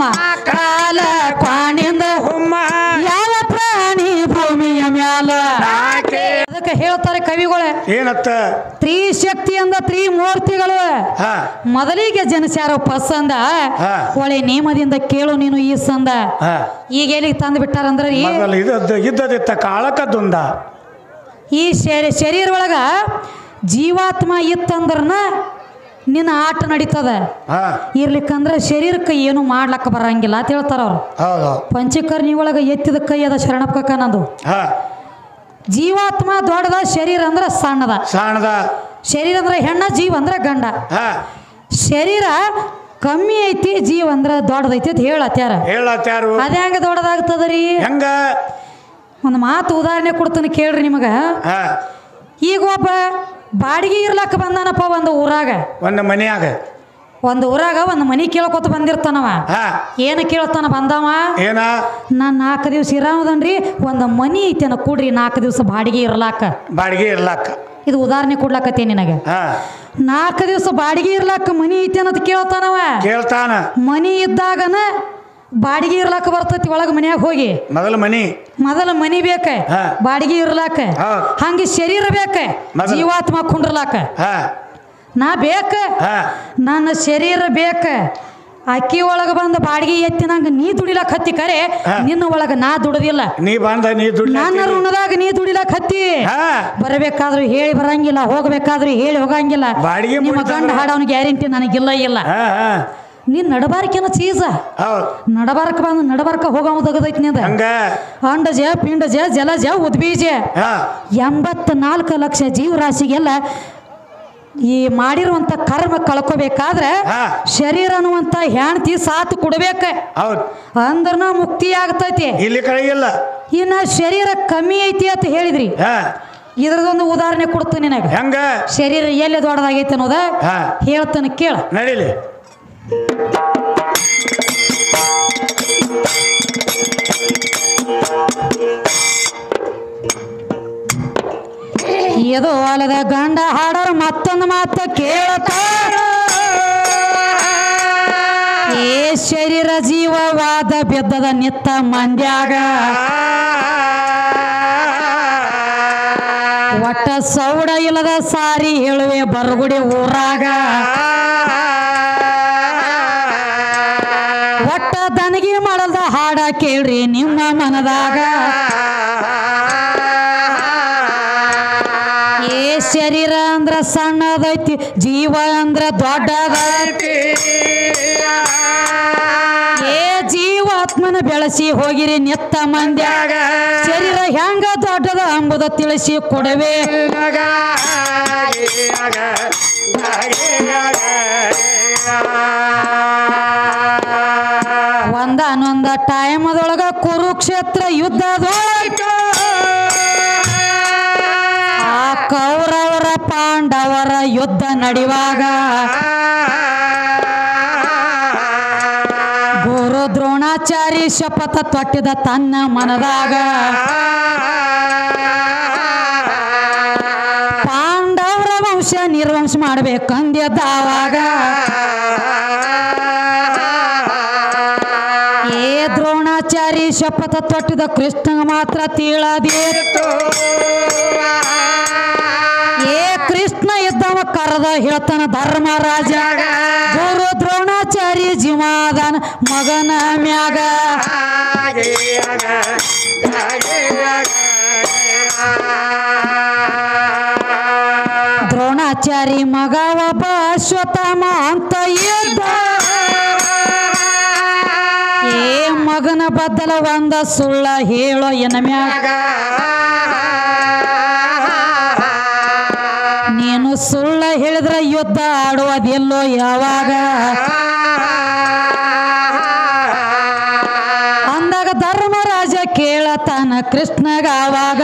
ನಮ್ಮ ಕಾಲ ಕ್ವಾಣಿಂದ ಹುಮ್ಮ ಯಾವ ಪ್ರಾಣಿ ಭೂಮಿಯ ಮ್ಯಾಲ ಅದಕ್ಕೆ ಹೇಳ್ತಾರೆ ಕವಿಗಳು ಏನತ್ತ ತ್ರಿಶಕ್ತಿ ಅಂದ ತ್ರಿಮೂರ್ತಿಗಳು ಮೊದಲಿಗೆ ಜನಸ್ಯಾರ ಪಸಂದ ಒಳ್ಳೆ ನೇಮದಿಂದ ಕೇಳು ನೀನು ಈ ಸಂದ ಈಗ ಎಲ್ಲಿಗೆ ತಂದು ಬಿಟ್ಟಾರಂದ್ರ ಇದ್ದದಿತ್ತ ಕಾಳಕದ್ದುಂದ ಈ ಶರೀರ ಒಳಗ ಜೀವಾತ್ಮ ಇತ್ತಂದ್ರನ ನಿನ್ನ ಆಟ ನಡೀತದ ಇರ್ಲಿಕ್ಕಂದ್ರ ಶರೀರಕ್ಕೆ ಏನು ಮಾಡ್ಲಕ್ಕ ಬರಂಗಿಲ್ಲ ಅಂತ ಹೇಳ್ತಾರ ಅವ್ರು ಪಂಚಕರ್ಣಿ ಒಳಗ ಎತ್ತಿದ ಕೈ ಅದ ಶರಣಪ್ಪ ನಂದು ಜೀವಾತ್ಮ ದೊಡ್ಡದ ಶರೀರ ಅಂದ್ರ ಸಣ್ಣದ ಶರೀರ ಅಂದ್ರ ಹೆಣ್ಣ ಜೀವ ಅಂದ್ರ ಗಂಡ ಶರೀರ ಕಮ್ಮಿ ಐತಿ ಜೀವ ಅಂದ್ರ ದೊಡ್ಡದೈತಿ ಅಂತ ಹೇಳತ್ಯಾರ ಅದ ಹೆಂಗ ದೊಡ್ಡದಾಗ್ತದ್ರಿ ಹೆಂಗ ಒಂದು ಮಾತು ಉದಾಹರಣೆ ಕೊಡ್ತಾನೆ ಕೇಳ್ರಿ ನಿಮಗ ಈಗ ಒಬ್ಬ ಬಾಡಿಗೆ ಇರ್ಲಕ್ಕ ಬಂದಾನಪ್ಪ ಒಂದು ಊರಾಗ ಒಂದು ಮನಿ ಕೇಳ್ಕೊತ ಬಂದಿರ್ತಾನವ ಏನ ಕೇಳ್ತಾನ ಬಂದವ ನಾನ್ 4 ದಿವಸ ಇರಾಮದನ್ರಿ ಒಂದು ಮನಿ ಐತೇನ ಕೂಡ್ರಿ 4 ದಿವಸ ಬಾಡಿಗೆ ಇರ್ಲಾಕ ಇದು ಉದಾಹರಣೆ ಕೊಡ್ಲಾಕತ್ತೇ ನಿನಗೆ 4 ದಿವಸ ಬಾಡಿಗೆ ಇರ್ಲಾಕ ಮನಿ ಐತೇನಂತ ಕೇಳ್ತಾನ ಮನಿ ಇದ್ದಾಗನ ಬಾಡಿಗೆ ಇರ್ಲಾಕ ಬರ್ತೈತಿ ಒಳಗ ಮನ್ಯಾಗ ಹೋಗಿ ಮೊದಲ ಮನಿ ಬೇಕ ಬಾಡಿಗೆ ಇರ್ಲಾಕ ಹಂಗೆ ಶರೀರ ಬೇಕ ಜೀವಾತ್ಮ ಕುಂಡ್ರಲಾಕ ನಾ ಬೇಕ ನನ್ನ ಶರೀರ ಬೇಕ ಅಕ್ಕಿ ಒಳಗ ಬಂದ ಬಾಡಿಗೆ ಎತ್ತಿನಂಗ ನೀ ದುಡಿಲಾಕ ಹತ್ತಿ ಕರೆ ನಿನ್ನ ಒಳಗ ನಾ ದುಡದಿಲ್ಲ ನನ್ನ ಋಣದಾಗ ನೀ ದುಡಿಲಾಕ ಹತ್ತಿ ಬರಬೇಕಾದ್ರೂ ಹೇಳಿ ಬರಂಗಿಲ್ಲ ಹೋಗ್ಬೇಕಾದ್ರೂ ಹೇಳಿ ಹೋಗಂಗಿಲ್ಲ ನಿಮ್ಮ ಗಂಡ ಹಾಡವನ ಗ್ಯಾರಂಟಿ ನನಗಿಲ್ಲ ಇಲ್ಲ ನೀನ್ ನಡಬಾರ್ಕೇನ ಚೀಸ ನಡಬಾರ್ಕ ಬಂದು ನಡಬಾರ್ಕ ಹೋಗದೈತಿ ಅಂಡಜ ಪಿಂಡಜ ಜಲಜ ಉದ್ಬೀಜ 84 ಲಕ್ಷ ಜೀವರಾಶಿಗೆಲ್ಲ ಈ ಮಾಡಿರುವಂತ ಕರ್ಮ ಕಳ್ಕೋಬೇಕಾದ್ರೆ ಶರೀರ ಅನ್ನುವಂತ ಹೆಣ್ತಿ ಸಾಥ್ ಕೊಡ್ಬೇಕ ಅಂದ್ರನ ಮುಕ್ತಿ ಆಗ್ತೈತಿ ಇನ್ನ ಶರೀರ ಕಮ್ಮಿ ಐತಿ ಅಂತ ಹೇಳಿದ್ರಿ ಇದ್ರದೊಂದು ಉದಾಹರಣೆ ಕೊಡ್ತೀನಿ ನಿನಗ ಶರೀರ ಎಲ್ಲಿ ದೊಡ್ಡದಾಗೈತಿ ಅನ್ನೋದ ಹೇಳ್ತಾನೆ ಕೇಳ ನಡೀಲಿ ಇದು ಹೊಲದ ಗಂಡ ಹಾಡೋರು ಮತ್ತೊಂದು ಮಾತು ಕೇಳತಾರ ಏ ಶರೀರ ಜೀವವಾದ ಬೆದ್ದದ ನಿತ್ತ ಮಂಡ್ಯಾಗ ಒಟ್ಟ ಸೌಡ ಇಲ್ಲದ ಸಾರಿ ಹೇಳುವೆ ಬರಗುಡಿ ಊರಾಗ ಒಟ್ಟ ದನಗಿ ಮಾಡಲ್ದ ಹಾಡ ಕೇಳ್ರಿ ನಿಮ್ಮ ಮನದಾಗ ಏ ಶರೀರ ಅಂದ್ರ ಸಣ್ಣದೈತಿ ಜೀವ ಅಂದ್ರ ದೊಡ್ಡದೈತಿ ಏ ಜೀವಾತ್ಮನ ಬೆಳೆಸಿ ಹೋಗಿರಿ ನಿತ್ತ ಮಂದ್ಯಾಗ ಶರೀರ ಹೆಂಗ ದೊಡ್ಡದ ಅಂಬುದ ತಿಳಿಸಿ ಕೊಡವೆ ಒಂದಾನೊಂದ ಟೈಮದೊಳಗ ಕುರುಕ್ಷೇತ್ರ ಯುದ್ಧದೊಳಗ ಆ ಕೌರವರ ಪಾಂಡವರ ಯುದ್ಧ ನಡೆಯುವಾಗ ಗುರು ದ್ರೋಣಾಚಾರಿ ಶಪಥ ತೊಟ್ಟಿದ ತನ್ನ ಮನದಾಗ ಪಾಂಡವರ ವಂಶ ನಿರ್ವಂಶ ಮಾಡ್ಬೇಕಂದ್ಯದಾವಾಗ ಏ ದ್ರೋಣಾಚಾರಿ ಶಪಥ ತೊಟ್ಟಿದ ಕೃಷ್ಣ ಮಾತ್ರ ತೀಳದಿತ್ತು ಏ ಕೃಷ್ಣ ಇದ್ದವ ಕರೆದ ಹೇಳ್ತಾನ ಧರ್ಮರಾಜ ಗುರು ದ್ರೋಣಾಚಾರಿ ಜೀವಾದಾನ ಮಗನ ಮ್ಯಾಗ ದ್ರೋಣಾಚಾರಿ ಮಗ ಒಬ್ಬ ಅಶ್ವತ್ಥಾಮ ಅಂತ ಇದ್ದ ಏ ಮಗನ ಬದಲ ಒಂದ ಸುಳ್ಳ ಹೇಳೋ ಎನ ಮ್ಯಾಗ ನೀನು ಸುಳ್ಳ ಹೇಳಿದ್ರ ಯುದ್ಧ ಆಡುವುದಿಲ್ಲೋ ಯಾವಾಗ ಅಂದಾಗ ಧರ್ಮರಾಜ ಕೇಳತಾನ ಕೃಷ್ಣಗ ಆವಾಗ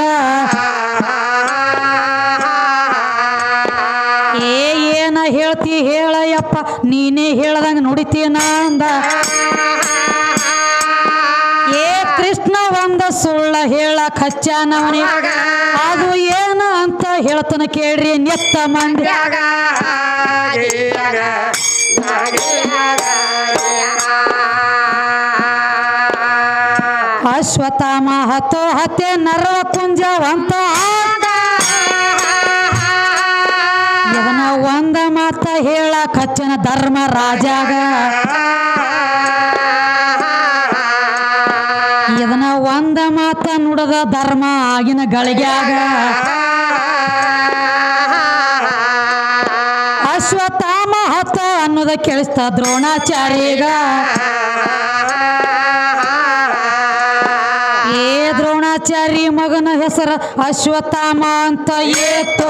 ಏನ ಹೇಳ್ತಿ ಹೇಳಯ್ಯಪ್ಪ ನೀನೇ ಹೇಳ್ದಂಗ ನುಡಿತೀನ ಅಂದ ಏ ಕೃಷ್ಣ ಒಂದ ಸುಳ್ಳ ಹೇಳಕ್ ಹಚ್ಚಾನವನಿ ಅದು ಏನ ಅಂತ ಹೇಳ್ತಾನ ಕೇಳ್ರಿ ನೆತ್ತ ಮಂದ್ಯಾಗ ಅಶ್ವತ್ಥಾಮ ಹತ್ತೋ ಹತ್ಯೆ ನರವ ಕುಂಜವಂತ ಇದನ್ನ ಒಂದ ಮಾತ ಹೇಳ ಕಚ್ಚನ ಧರ್ಮ ರಾಜಾಗ ಇದನ್ನ ಒಂದ ಮಾತ ನುಡದ ಧರ್ಮ ಆಗಿನ ಗಳಿಗ್ಯಾಗ ಅಶ್ವತ್ಥಾಮ ಹತ್ತ ಅನ್ನೋದ ಕೇಳಿಸ್ತ ದ್ರೋಣಾಚಾರ್ಯಗ ಏ ದ್ರೋಣಾಚಾರಿ ಮಗನ ಹೆಸರ ಅಶ್ವತ್ಥಾಮ ಅಂತ ಏತು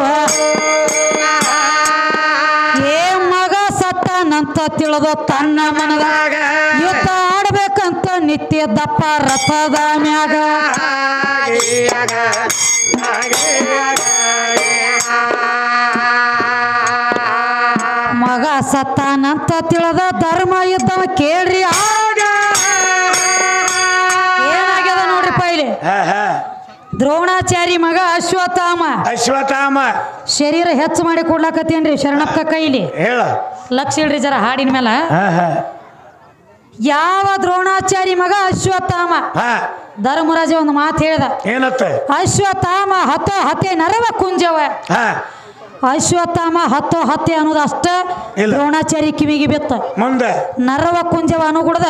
ಏ ಮಗ ಸತ್ತನಂತ ತಿಳಿದು ತನ್ನ ಮನದಾಗ ಯುದ್ಧ ಆಡ್ಬೇಕಂತ ನಿತ್ಯ ದಪ್ಪ ರಥದ ಮ್ಯಾಗ ಮಗ ಸತ್ತಾನಂತ ತಿಳಿದ ಧರ್ಮ ಯುದ್ಧ ಕೇಳ್ರಿ ಏನಾಗ್ಯದ ನೋಡ್ರಿ ಪೈಲಿ ದ್ರೋಣಾಚಾರಿ ಮಗ ಅಶ್ವತ್ಥಾಮ ಶರೀರ ಹೆಚ್ಚು ಮಾಡಿ ಕೊಡ್ಲಾಕತ್ತೇನ್ರಿ ಶರಣಪ್ಪ ಕೈಲಿ ಹೇಳ ಲಕ್ಷ ಇಡ್ರಿ ಜರ ಹಾಡಿನ ಮೇಲೆ ಯಾವ ದ್ರೋಣಾಚಾರಿ ಮಗ ಅಶ್ವತ್ಥಾಮ ಧರ್ಮರಾಜ ಒಂದು ಮಾತು ಹೇಳ್ದ ಏನತ್ತ ಅಶ್ವತ್ಥಾಮ ಹತ್ತೋ ಹತ್ಯೆ ನರವ ಕುಂಜವ ಅಶ್ವತ್ಥಾಮ ಹತ್ತೋ ಹತ್ಯೆ ಅನ್ನೋದು ಅಷ್ಟ ದ್ರೋಣಾಚಾರಿ ಕಿವಿಗೆ ಬಿತ್ತ ಮುಂದೆ ನರವ ಕುಂಜವ ಅನುಗುಣದ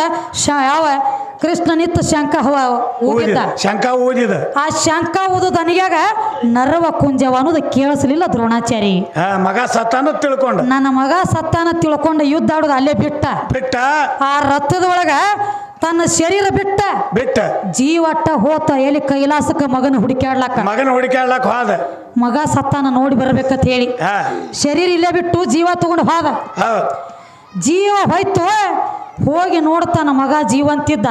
ಯಾವ ಕೃಷ್ಣ ನಿತ್ತ ಶಂಕ ಊದಿದ ಆ ಶಂಕ ಊದು ದನಿಗ್ಯಾಗ ನರವ ಕುಂಜವ ಅನ್ನೋದು ಕೇಳಿಸ್ಲಿಲ್ಲ ದ್ರೋಣಾಚಾರಿ ಮಗ ಸತ್ತಾನ ತಿಳ್ಕೊಂಡ ನನ್ನ ಮಗ ಸತ್ತಾನ ತಿಳ್ಕೊಂಡ ಯುದ್ಧ ಆಡೋದು ಅಲ್ಲೇ ಬಿಟ್ಟ ಆ ರಥದ ಒಳಗ ತನ್ನ ಶರೀರ ಬಿಟ್ಟ ಜೀವಟ್ಟ ಹೋತ ಎಲ್ಲಿ ಕೈಲಾಸಕ್ಕ ಮಗನ ಹುಡುಕ್ಯಾಡ್ಲಾಕ ಹೋದ ಮಗ ಸತ್ತಾನ ನೋಡಿ ಬರ್ಬೇಕಂತ ಹೇಳಿ ಶರೀರ ಇಲ್ಲೇ ಬಿಟ್ಟು ಜೀವ ತಗೊಂಡು ಹೋದ ಜೀವ ಹೋಯ್ತು ಹೋಗಿ ನೋಡ್ತಾನ ಮಗ ಜೀವಂತಿದ್ದ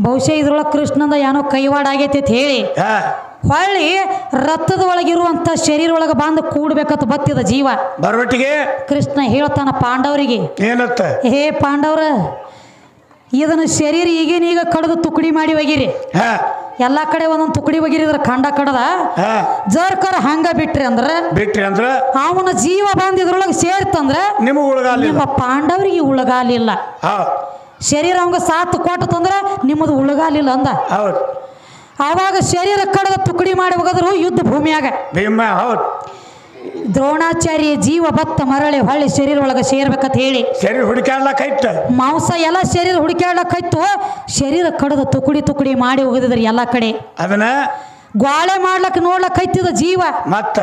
ಬಹುಶಃ ಇದ್ರೊಳಗೆ ಕೃಷ್ಣಂದ ಏನೋ ಕೈವಾಡ ಆಗೈತಿ ಅಂತ ಹೇಳಿ ಹೊಳ್ಳಿ ರಥದ ಒಳಗಿರುವಂತ ಶರೀರ ಒಳಗೆ ಬಂದು ಕೂಡ್ಬೇಕಂತ ಬತ್ತಿದ ಜೀವ ಬರವಟ್ಟಿಗೆ ಕೃಷ್ಣ ಹೇಳ್ತಾನ ಪಾಂಡವರಿಗೆ ಏನತ್ತ ಹೇ ಪಾಂಡವ್ರ ಇದನ್ನ ಶರೀರ ಈಗೇನೀಗ ಕಡ್ದು ತುಕಡಿ ಮಾಡಿ ಒಗಿರಿ ಎಲ್ಲಾ ಕಡೆ ಒಂದೊಂದು ತುಕಡಿ ಒಗಿರಿದ್ರ ಖಂಡ ಕಡದ ಜರ್ಕರ್ ಹಂಗ ಬಿಟ್ರಿ ಅಂದ್ರ ಅವನ ಜೀವ ಬಂದ್ ಇದ್ರೊಳಗೆ ಸೇರ್ತಂದ್ರ ನಿಮ್ಮ ಪಾಂಡವರಿಗೆ ಉಳಗಾಲಿಲ್ಲ ಶರೀರ ಅವಂಗ ಸಾತ್ ಕೊಟ್ಟಂದ್ರ ನಿಮ್ಮದು ಉಳಗಾಲಿಲ್ಲ ಅಂದ ಅವಾಗ ಶರೀರ ಕಡದ ತುಕಡಿ ಮಾಡಿ ಹೋಗದ್ರು ಯುದ್ಧ ಭೂಮಿಯಾಗ ದ್ರೋಣಾಚಾರ್ಯ ಜೀವ ಬತ್ತ ಮರಳಿ ಹೊಳ್ಳಿ ಶರೀರ ಒಳಗೆ ಸೇರ್ಬೇಕಂತ ಹೇಳಿ ಶರೀರ ಹುಡುಕ್ಯಾಡ್ಲಕೈತ ಮಾಂಸ ಎಲ್ಲ ಶರೀರ ಹುಡುಕ್ಯಾಡ್ಲಕೈತು ಶರೀರ ಕಡದ ತುಕಡಿ ಮಾಡಿ ಹೋಗಿದ್ರಿ ಎಲ್ಲಾ ಕಡೆ ಅದನ್ನ ಗ್ವಾಳೆ ಮಾಡ್ಲಕ್ ನೋಡ್ಲಕೈತಿದ ಜೀವ ಮತ್ತ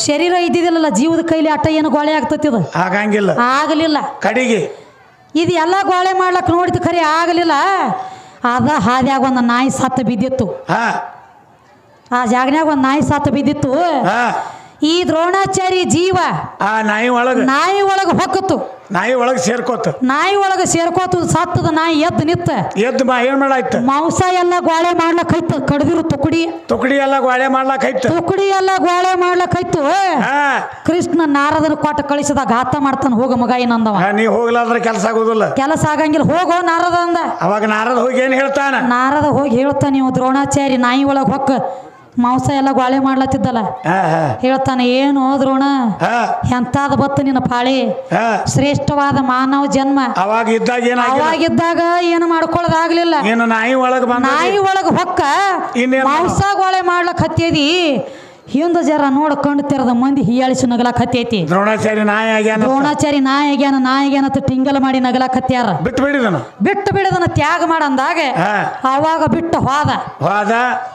ಶರೀರ ಇದ್ದಿದ್ದಿಲ್ಲ ಜೀವದ ಕೈಲಿ ಅಟ್ಟ ಏನು ಗ್ವಾಳೆ ಆಗ್ತತಿದ ಆಗಲಿಲ್ಲ ಕಡೆಗೆ ಇದು ಎಲ್ಲ ಗ್ವಾಳೆ ಮಾಡ್ಲಕ್ ನೋಡಿದ ಖರೆ ಆಗಲಿಲ್ಲ ಅದ ಹಾದ್ಯಾಗ ಒಂದು ನಾಯಿ ಸತ್ತ ಬಿದ್ದಿತ್ತು ಆ ಜಾಗನ್ಯಾಗ ಒಂದು ನಾಯಿ ಸತ್ತ ಬಿದ್ದಿತ್ತು ಈ ದ್ರೋಣಾಚಾರಿ ಜೀವ ನಾಯಿ ಒಳಗ ಹೊಕ್ಕತ್ತು ನಾಯಿ ಒಳಗೆ ಸೇರ್ಕೋತು ಸತ್ತದ ನಾಯಿ ಎದ್ದು ಏನ್ ಮಾಡಾಯ್ತು ಮಾಂಸ ಎಲ್ಲ ಗ್ವಾಳೆ ಮಾಡ್ಲಕೈತು ಕಡ್ದಿರು ತುಕಡಿ ಎಲ್ಲ ಗ್ವಾಳೆ ಮಾಡ್ಲಕೈತು ಕೃಷ್ಣ ನಾರದನ ಕೊಟ್ಟ ಕಳಿಸಿದ ಘಾತ ಮಾಡ್ತಾನ ಹೋಗ ಮಗ ಏನಂದವ ನೀ ಹೋಗ್ಲಾದ್ರೆ ಕೆಲಸ ಆಗಂಗಿಲ್ಲ ಹೋಗೋ ನಾರದ ಅಂದ ಅವಾಗ ನಾರದ ಹೋಗಿ ಏನ್ ಹೇಳ್ತಾನ ನಾರದ ಹೋಗಿ ಹೇಳ್ತಾನ ನೀವು ದ್ರೋಣಾಚಾರಿ ನಾಯಿ ಒಳಗೆ ಹೊಕ್ಕ ಮಾಂಸ ಎಲ್ಲ ಗ್ವಾಳೆ ಮಾಡ್ಲತ್ತಿದ್ದಲ್ಲ ಹೇಳ್ತಾನೆ ಏನು ದ್ರೋಣ ಎಂತಾದ ಬತ್ತ ನಿನ್ನ ಪಾಳಿ ಶ್ರೇಷ್ಠವಾದ ಮಾನವ ಜನ್ಮ ಅವಾಗಿದ್ದಾಗ ಏನು ಮಾಡ್ಕೊಳ್ಳೋದಾಗ್ಲಿಲ್ಲ ನಾಯಿ ಒಳಗ ಹೊಕ್ಕ ಮಾಂಸ ಗ್ವಾಳೆ ಮಾಡ್ಲಕ್ ಹತ್ತೇದಿ ಹಿಂದ ಜರ ನೋಡ್ಕೊಂಡು ತೆರದ ಮಂದಿ ಹೀಯಾಳಿಸಿ ನಗಲಾಕ್ ಹತ್ತೈತಿ ದ್ರೋಣಾಚಾರಿ ನಾಯಿ ಆಗ್ಯಾನ ಟಿಂಗಲ್ ಮಾಡಿ ನಗಲಾಕ್ ಹತ್ಯಾರ ಬಿಟ್ಟು ಬಿಡದನ ತ್ಯಾಗ ಮಾಡಂದಾಗ ಅವಾಗ ಬಿಟ್ಟು ಹೋದ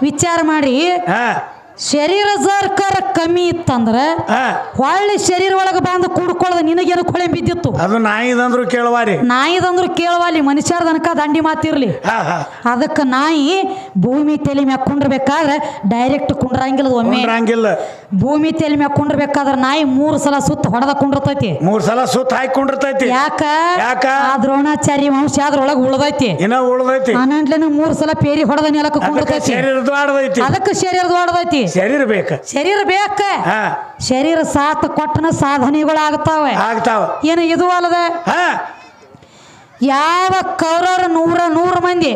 ವಿಚಾರ ಮಾಡಿ ಶರೀರ ಜರ್ಕರ ಕಮ್ಮಿ ಇತ್ತಂದ್ರ ಹೊಳ್ಳಿ ಶರೀರ ಒಳಗೆ ಬಂದು ಕುಡ್ಕೊಳ್ಳೋದು ನಿನಗೇನು ಕೊಳೆ ಬಿದ್ದಿತ್ತು ಅದು ನಾಯಿದಂದ್ರು ಕೇಳವಾಲಿ ಮನುಷ್ಯರ ತನಕ ದಂಡಿ ಮಾತಿರ್ಲಿ ಅದಕ್ಕೆ ನಾಯಿ ಭೂಮಿ ತಲೆ ಮ್ಯಾಗ ಕುಂಡ್ರಬೇಕಾದ್ರೆ ಡೈರೆಕ್ಟ್ ಕುಂಡ್ರಂಗಿಲ್ಲ ಒಮ್ಮೆ ಭೂಮಿ ತಲೆ ಮ್ಯಾಗ ಕುಂಡ್ರಬೇಕಾದ್ರೆ ನಾಯಿ 3 ಸಲ ಸುತ್ತ ಹೊಡೆದ ಕುಂಡ್ರತೈತಿ 3 ಸಲ ಸುತ್ತ ಹಾಕಿ ಕುಂಡ್ರತೈತಿ ಯಾಕ ಆ ದ್ರೋಣಾಚಾರಿ ವಂಶ ಅದ್ರೊಳಗೆ ಉಳ್ದೈತಿ ಅನಂಟ್ಲೇನ 3 ಸಲ ಪೇರಿ ಹೊಡೆದ ನೆಲಕ್ಕೆ ಕುಂಡ್ರತೈತಿ ಅದಕ್ಕೆ ಶರೀರದ ಹೊಡೆದೈತಿ ಶರೀರ ಬೇಕ ಶರೀರ ಸಾತ್ ಕೊಟ್ಟನ ಸಾಧನೆಗಳಾಗ್ತಾವೆ ಏನು ಇದು ಅಲ್ಲದ ಯಾವ ಕೌರವರು 100 ಮಂದಿ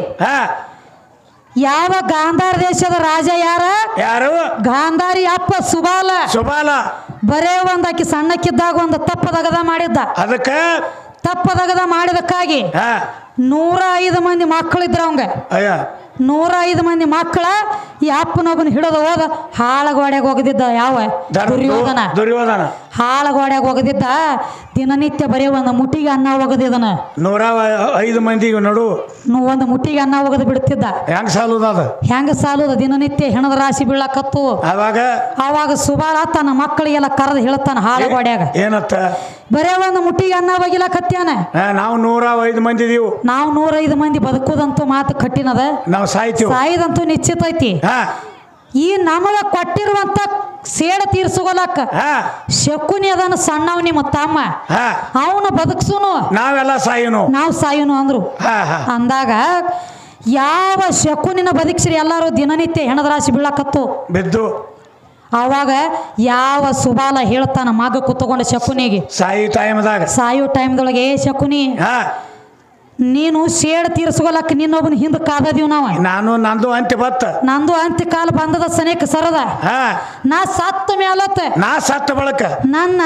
ಯಾವ ಗಾಂಧಾರ ದೇಶದ ರಾಜ ಯಾರು ಗಾಂಧಾರಿ ಅಪ್ಪ ಸುಬಾಲ ಬರೇ ಒಂದಾಕಿ ಸಣ್ಣಕ್ಕಿದ್ದಾಗ ಒಂದು ತಪ್ಪದಗದ ಮಾಡಿದ್ದ ಅದಕ್ಕೆ ತಪ್ಪದಗದ ಮಾಡಿದಕ್ಕಾಗಿ 105 ಮಂದಿ ಮಕ್ಕಳಿದ್ರ ಅವಂಗ 105 ಮಂದಿ ಮಕ್ಕಳ ಈ ಅಪ್ಪನೊಬ್ಬನ ಹಿಡಿದು ಹೋದ ಹಾಳಗೋಡ್ಯಾಗ ಹೋಗದಿದ್ದ ಯಾವ ದುರ್ಯೋಧನ ಹಾಳಗೋಡ್ಯಾಗ ಹೋಗದಿದ್ದ ದಿನನಿತ್ಯ ಬರೀ ಒಂದು ಮುಟ್ಟಿಗೆ ಅನ್ನ ಹೋಗದಿದ್ದನ 105 ಮಂದಿ ನಡು ಒಂದು ಮುಟ್ಟಿಗೆ ಅನ್ನ ಹೋಗದ್ ಬಿಡ್ತಿದ್ದ. ಹೆಂಗ ಸಾಲುದ ದಿನನಿತ್ಯ ಹೆಣದ ರಾಶಿ ಬೀಳಕತ್ತು. ಅವಾಗ ಸುಬಾಳ ತನ್ನ ಮಕ್ಕಳಿಗೆಲ್ಲ ಕರೆದು ಹೇಳ್ತಾನ ಹಾಳಗೋಡ್ಯಾಗ ಏನತ್ತ ಬರೇ ಒಂದು ಮುಟ್ಟಿಗೆ ಅನ್ನ ಬಗಿಲಕತ್ಯಾನ. ನಾವು 105 ಮಂದಿ ಇದೀವು. ನಾವು 105 ಮಂದಿ ಬದುಕುದಂತೂ ಮಾತು ಕಟ್ಟಿನದ. ನಾವು ಸಾಯ್ದಂತೂ ನಿಶ್ಚಿತ ಐತಿ. ಈ ನಮಗ ಕೊಟ್ಟಿರುವಂತ ಸೇಡ ತೀರ್ಸುಗೊಲಕ್ಕ ಶಕುನಿ ಅದನ್ನ ಸಣ್ಣವ್ ನಿಮ್ಮ ತಮ್ಮ ಅವನು ಬದುಕ್ಸುನು ನಾವು ಸಾಯುನು ಅಂದ್ರು. ಅಂದಾಗ ಯಾವ ಶಕುನಿನ ಬದುಕ್ಸ್ರಿ ಎಲ್ಲಾರು ದಿನನಿತ್ಯ ಹೆಣದ ರಾಶಿ ಬೀಳಕತ್ತು ಬಿದ್ದು. ಅವಾಗ ಯಾವ ಸುಬಾಲ ಹೇಳ್ತಾನ ಮಗ ಕುತ್ಕೊಂಡು ಶಕುನಿಗೆ ಸಾಯೋ ಟೈಮ್ದೊಳಗೆ ಶಕುನಿ ನೀನು ಸೇಡ್ ತೀರ್ಸ್ಕೊಲಕ್ ನಿನ್ನೊಬ್ಬನ ಹಿಂದ ಕಾದದೀವ್ ನಾವು. ನಂದು ಅಂತ್ಯ ಕಾಲ ಬಂದದ ಸನೇಕ ಸರದ. ನಾ ಸತ್ತ ಮೇಲತ್ತ ಬಳಕ ನನ್ನ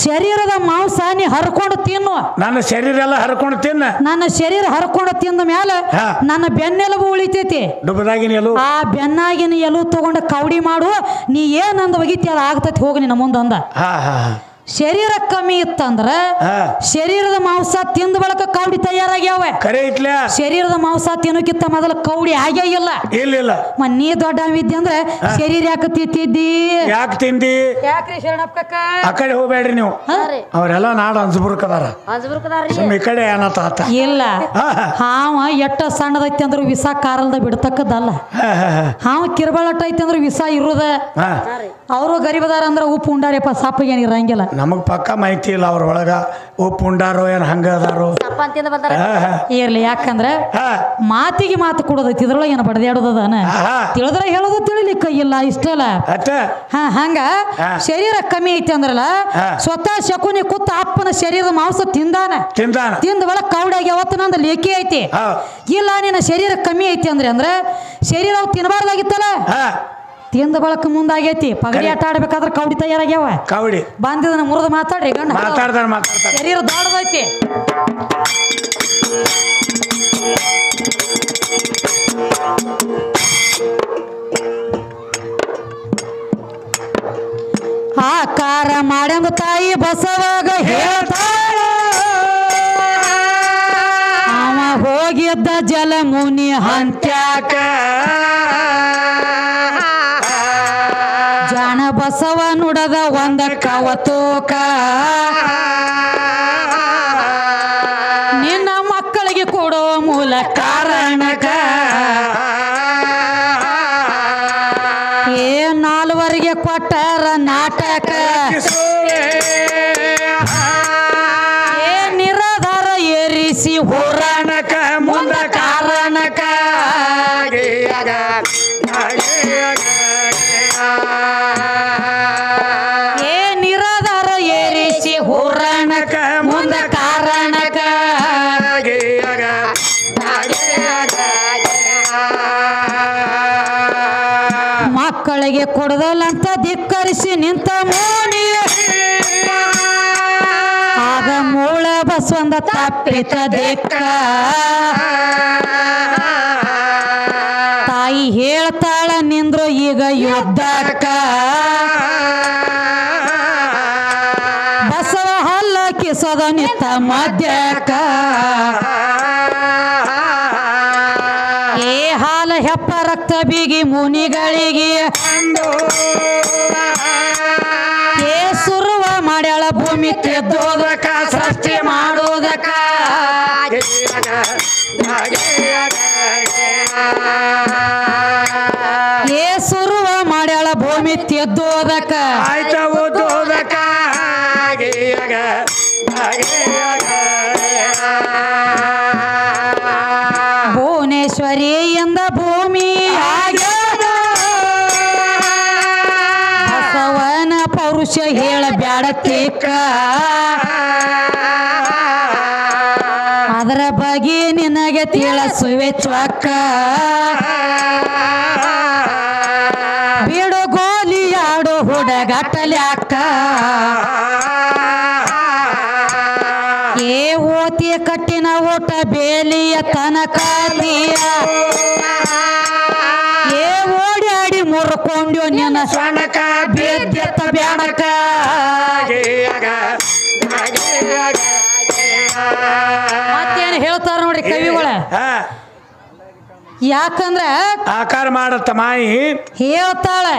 ಶರೀರದ ಮಾಂಸ ನೀ ಹರ್ಕೊಂಡು ತಿನ್ನು. ನನ್ನ ಶರೀರ ಎಲ್ಲ ಹರ್ಕೊಂಡು ತಿನ್ನ. ನನ್ನ ಶರೀರ ಹರ್ಕೊಂಡು ತಿಂದ ಮೇಲೆ ನನ್ನ ಬೆನ್ನೆಲುಬು ಉಳಿತೈತಿ. ಆ ಬೆನ್ನಾಗಿನ ಎಲು ತಗೊಂಡು ಕವಡಿ ಮಾಡು. ನೀ ಏನಂದ ಒಗಿತಿ ಅದು ಆಗ್ತೈತಿ ಹೋಗಿ ನಿನ್ನ ಮುಂದಂದ. ಶರೀರ ಕಮ್ಮಿ ಇತ್ತಂದ್ರ ಶರೀರದ ಮಾಂಸ ತಿಂದ ಬಳಕ ಕೌಡಿ ತಯಾರಾಗ್ಯಾವ. ಶರೀರದ ಮಾಂಸ ತಿನ್ನೋಕ್ಕಿಂತ ಮೊದಲ ಕೌಡಿ ಆಗೇ ಇಲ್ಲ. ನೀ ದೊಡ್ಡ ವಿದ್ಯೆ ಅಂದ್ರೆ ಶರೀರ ಯಾಕೆ ತಿಂತಿದ್ದಿ? ಯಾಕೆ ತಿಂದಿ? ಯಾಕ್ರಿ ಶರಣಪ್ಪ ಆ ಕಡೆ ಹೋಗ್ಬೇಡ್ರಿ ನೀವು. ಅವರೆಲ್ಲ ನಾಡ ಅಂಜಬುರ್ಕದಾರ ಈ ಕಡೆ ಏನತ್ತ ಇಲ್ಲ. ಹಾವ ಎಟ್ಟ ಸಣ್ಣದೈತಿ ಅಂದ್ರ ವಿಷ ಕಾರಲ್ದ ಬಿಡ್ತಕ್ಕದಲ್ಲ. ಹಾವ ಕಿರ್ಬಳಟ ಐತಿ ಅಂದ್ರ ವಿಷ ಇರುದ. ಅವರು ಗರಿಬದಾರ ಅಂದ್ರ ಉಪ್ಪು ಉಂಡಾರಪ್ಪ ಸಪ್ಪಗೆ ಏನ್ ಇರಂಗಿಲ್ಲ. ನಮಗ್ ಪಕ್ಕ ಮಾಹಿತಿ ಇಲ್ಲ ಅವ್ರೊಳಗ ಉಪ್ಪು ಉಂಡಾರೋ ಏನ್ ಹಂಗದಾರೋ ಇರ್ಲಿ. ಯಾಕಂದ್ರ ಮಾತಿಗೆ ಮಾತು ಕೊಡೋದೈತಿ ಇದ್ರೊಳಗೆ ಏನ ಬಡದಾಡೋದನ ತಿಳಿದ್ರ ಹೇಳೋದು ತಿಳಿಲಿಕ್ಕ ಇಲ್ಲ ಇಷ್ಟಲ್ಲ. ಹಂಗ ಶರೀರ ಕಮ್ಮಿ ಐತಿ ಅಂದ್ರಲ್ಲ ಸ್ವತಃ ಶಕುನಿ ಕೂತ ಅಪ್ಪನ ಶರೀರದ ಮಾಂಸ ತಿಂದ ಒಳಗ ಕೌಡಾಗಿ ಅವತ್ತು ನಂದು ಲೇಖಿ ಐತಿ. ಇಲ್ಲ ನಿನ್ನ ಶರೀರ ಕಮ್ಮಿ ಐತಿ ಅಂದ್ರೆ ಶರೀರ ತಿನ್ನಬಾರ್ದಾಗಿತ್ತಲ್ಲ. ತಿಂದ ಬಳಕ ಮುಂದಾಗೈತಿ. ಪಗಡಿ ಆಟ ಆಡ್ಬೇಕಾದ್ರೆ ಕೌಡಿ ತಯಾರಾಗ್ಯಾವ. ಕೌಡಿ ಬಂದಿದ್ದನ್ನ ಮುರಿದು ಮಾತಾಡ್ರಿ ಗಂಡ ಮಾತಾಡ್ತಾರ ಶರೀರ ದೊಡ್ಡದೈತಿ. ಆಕಾರ ಮಾಡ್ಯಂದ ತಾಯಿ ಬಸವಾಗ ಹೇಳ್ತಾಳ ಅವ ಹೋಗಿದ್ದ ಜಲ ಮುನಿ ಹಂತ್ಯಾಕ ಜಾಣ ಬಸವ ನುಡದ ಒಂದ ಕವತೋಕ ನಿನ್ನ ಮಕ್ಕಳಿಗೆ ಕೊಡೋ ಮೂಲ ಕಾರಣಕ ನಾಲ್ವರಿಗೆ ಕೊಟ್ಟಾರ ನಾಟಕ ನಿರಾಧಾರ ಏರಿಸಿ ಹೋರಾಣಕ ಮುಂದ ಕಾರಣಕ ನಿರಾಧಾರ ಏರಿಸಿ ಹೋರಾಣಕ ಮುಂದ ಕಾರಣಕ ಮಕ್ಕಳಿಗೆ ಕೊಡದಲ್ಲಂತ ಧಿಕ್ಕರಿಸಿ ನಿಂತ ಮೋನಿ ಆಗ ಮೂಳ ಬಸವಂದ ತಪ್ಪಿತ ದಿಕ್ಕ ತಾಯಿ ಹೇಳ್ತಾಳ ನಿಂದ್ರು ಈಗ ಯುದ್ಧಕ್ಕ ಬಸವ ಹಲ್ಲ ಕಿಸದ ನಿಂತ ಮದ್ಯಕ್ಕ ಹಾಲ ಹೆಪ್ಪ ರಕ್ತ ಬೀಗಿ ಮುನಿಗಳಿಗೆ ಸುರುವ ಮಾಡ್ಯಾಳ ಭೂಮಿ ತೆದ್ದೋದಕ ಸೃಷ್ಟಿ ಮಾಡೋದಕ ಸುರುವ ಮಾಡ್ಯಾಳ ಭೂಮಿ ತೆದ್ದೋದಕ ಆಯ್ತಾ ಓದೋದಕ ಭುವನೇಶ್ವರಿ ಎಂದ ಭೂಮಿ ಬಸವನ ಪೌರುಷ ಹೇಳ ಬ್ಯಾಡತಿಕ್ಕ ಅದರ ಬಗ್ಗೆ ನಿನಗೆ ತಿಳಿಸುವೆ ಚ್ವಕ್ಕ ಬಿಡು ಗೋಲಿ ಆಡು ಹುಡುಗಟ್ಟಲ್ಯಾಕ ಓತಿ ಕಟ್ಟಿನ ಊಟ ಬೇಲಿಯ ತನಕಾಲಿಯ ಏ ಓಡಾಡಿ ಮುರ್ಕೊಂಡ್ಯೋ ನಿನ್ನ ಸಣಕ ಬೇದ್ಯತ್ತ ಬ್ಯಾಡಕ ಮತ್ತೇನು ಹೇಳ್ತಾರ ನೋಡ್ರಿ ಕವಿಗಳ ಯಾಕಂದ್ರ ಆಕಾರ ಮಾಡತ್ತ ಮಾಯಿ ಹೇಳ್ತಾಳೆ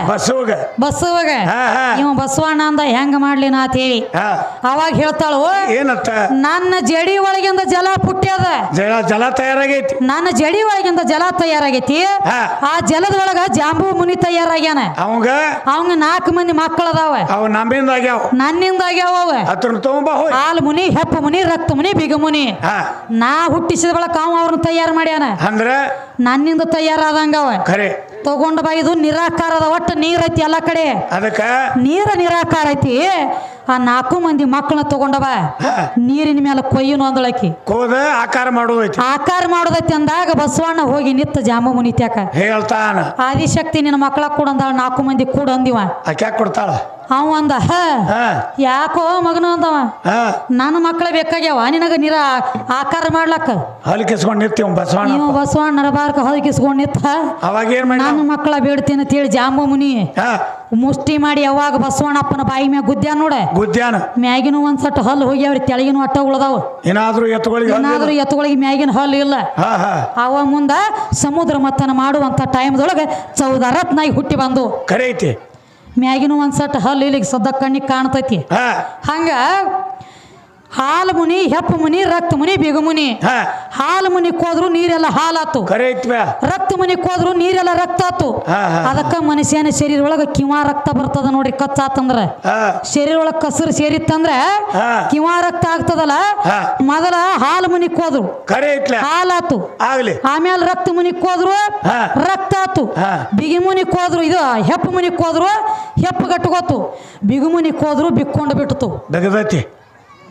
ಬಸವಗ ಇವ ಬಸವಣ್ಣ ಅಂದ ಹೆಂಗ ಮಾಡ್ಲಿ ನಾ ಹೇಳಿ ಅವಾಗ ಹೇಳ್ತಾಳು ಏನತ್ತ ನನ್ನ ಜಡಿ ಒಳಗಿಂದ ಜಲ ಪುಟ್ಟ್ಯದ ಜಲ ತಯಾರಾಗೈತಿ ನನ್ನ ಜಡಿ ಒಳಗಿಂದ ಜಲ ತಯಾರಾಗೈತಿ ಆ ಜಲದೊಳಗ ಜಾಂಬು ಮುನಿ ತಯಾರಾಗ್ಯಾನ ಅವಂಗ 4 ಮಂದಿ ಮಕ್ಕಳದಾವ ಅವ ನಮ್ಮಿಂದ ಆಗ್ಯಾವ ನನ್ನಿಂದ ಆಗ್ಯಾವ ಅದ್ರ ತಗೊಂಬ ಹಾಲು ಮುನಿ ಹೆಪ್ಪ ಮುನಿ ರಕ್ತ ಮುನಿ ಬಿಗ ಮುನಿ ನಾ ಹುಟ್ಟಿಸಿದ ಬಳಕ ಅವ ಅವ್ರನ್ನ ತಯಾರು ಮಾಡ್ಯಾನ ಅಂದ್ರ ನನ್ನಿಂದ ತಯಾರಾದಂಗವ ಖರೆ ತಗೊಂಡ ಬಾ ಇದು ನಿರಾಕಾರದ ಒಟ್ಟು ನೀರ್ ಐತಿ ಎಲ್ಲ ಕಡೆ ಅದಕ್ಕ ನೀರ ನಿರಾಕಾರ ಐತಿ ಆ 4 ಮಂದಿ ಮಕ್ಕಳನ್ನ ತಗೊಂಡ ಬಾ ನೀರಿನ ಮೇಲೆ ಕೊಯ್ಯನು ಅಂದಳಕಿ ಕೋದ ಆಕಾರ ಮಾಡೋದೈತಿ ಆಕಾರ ಮಾಡೋದೈತಿ ಅಂದಾಗ ಬಸವಣ್ಣ ಹೋಗಿ ನಿತ್ತ ಜಾಂಬು ಮುನಿ ತ್ಯಾಕ ಹೇಳ್ತಾನ ಆದಿಶಕ್ತಿ ನಿನ್ನ ಮಕ್ಕಳ ಕೂಡ ಅಂದಾಳ 4 ಮಂದಿ ಕೂಡ ಅಂದಿವ ಆಕ್ಯಾಕ ಕೊಡ್ತಾಳ ಅವ ಅಂದ ಯಾಕೋ ಮಗನ ಅಂದವ ನನ್ನ ಮಕ್ಕಳ ಬೇಕಾಗ್ಯಾವ ನಿನಗ ನೀರ ಆಕಾರ ಮಾಡ್ಲಕ್ಕ ಹಲ್ಕಿಸ್ಕೊಂಡ್ ನಿತ್ತೀವ ಬಸವಣ್ಣ ನೀವು ಬಸವಣ್ಣ ನರಬಾರ್ಕ ಹಲ್ಕಿಸ್ಕೊಂಡ್ ನಿತ್ತ ಅವಾಗ ಏನ್ ಮಾಡಿ ನನ್ನ ಮಕ್ಕಳ ಬೇಡ್ತೀನಿ ಅಂತ ಹೇಳಿ ಜಾಂಬು ಮುನಿ ಮುಷ್ಟಿ ಮಾಡಿ ಯಾವಾಗ ಬಸವಣ್ಣಪ್ಪನ ಬಾಯಿ ಮ್ಯಾಗ ಗುದ್ದ್ಯಾನ ನೋಡ ಗುದ್ದ್ಯಾನ ಮ್ಯಾಗಿನ ಒಂದ್ಸಟ್ಟು ಹಲ್ಲು ಹೋಗ್ಯಾವ್ರಿ ತೆಳಗಿನ ಅಟ್ಟ ಉಳ್ದಾವ ಏನಾದ್ರೂ ಎತ್ತುಗಳಿಗೆ ಮ್ಯಾಗಿನ ಹಲ್ಲು ಇಲ್ಲ ಅವ ಮುಂದ ಸಮುದ್ರ ಮತ್ತನ ಮಾಡುವಂತ ಟೈಮ್ದೊಳಗೆ 14 ರತ್ನಾಗಿ ಹುಟ್ಟಿ ಬಂದು ಖರೆ ಐತಿ ಮ್ಯಾಗಿನ ಒಂದ್ಸಟ್ಟು ಹಲ್ಲು ಇಲ್ಲಿಗೆ ಸದ್ದ ಕಣ್ಣಿಗೆ ಕಾಣ್ತೈತಿ ಹಂಗ ಹಾಲು ಮುನಿ ಹೆಪ್ಪ ಮುನಿ ರಕ್ತ ಮುನಿ ಬಿಗ ಮುನಿ ಹಾಲು ಮುನಿಕ್ ಹೋದ್ರು ನೀರೆಲ್ಲ ಹಾಲಾತು ರಕ್ತ ಮುನಿಕ್ ಹೋದ್ರು ನೀರೆಲ್ಲ ರಕ್ತ ಆತು ಅದಕ್ಕ ಮನುಷ್ಯನ ಶರೀರ ಒಳಗ ಕಿವಾ ರಕ್ತ ಬರ್ತದ ನೋಡ್ರಿ ಕಚ್ಚಾತಂದ್ರ ಶರೀರ ಒಳಗ ಕಸರು ಸೇರಿತ್ತಂದ್ರ ಕಿವಾ ರಕ್ತ ಆಗ್ತದಲ್ಲ ಮೊದಲ ಹಾಲು ಮುನಿಕ್ ಹೋದ್ರು ಹಾಲಾತು ಆಮೇಲೆ ರಕ್ತ ಮುನಿಕ್ ಹೋದ್ರು ರಕ್ತ ಆತು ಬಿಗಿ ಮುನಿಕ್ ಹೋದ್ರು ಇದು ಹೆಪ್ಪ ಮುನಿಕ್ ಹೋದ್ರು ಹೆಪ್ಪ ಗಟ್ಟಗೋತು ಬಿಗು ಮುನಿಕ್ ಹೋದ್ರು ಬಿಕ್ಕೊಂಡು ಬಿಟ್ಟಿತು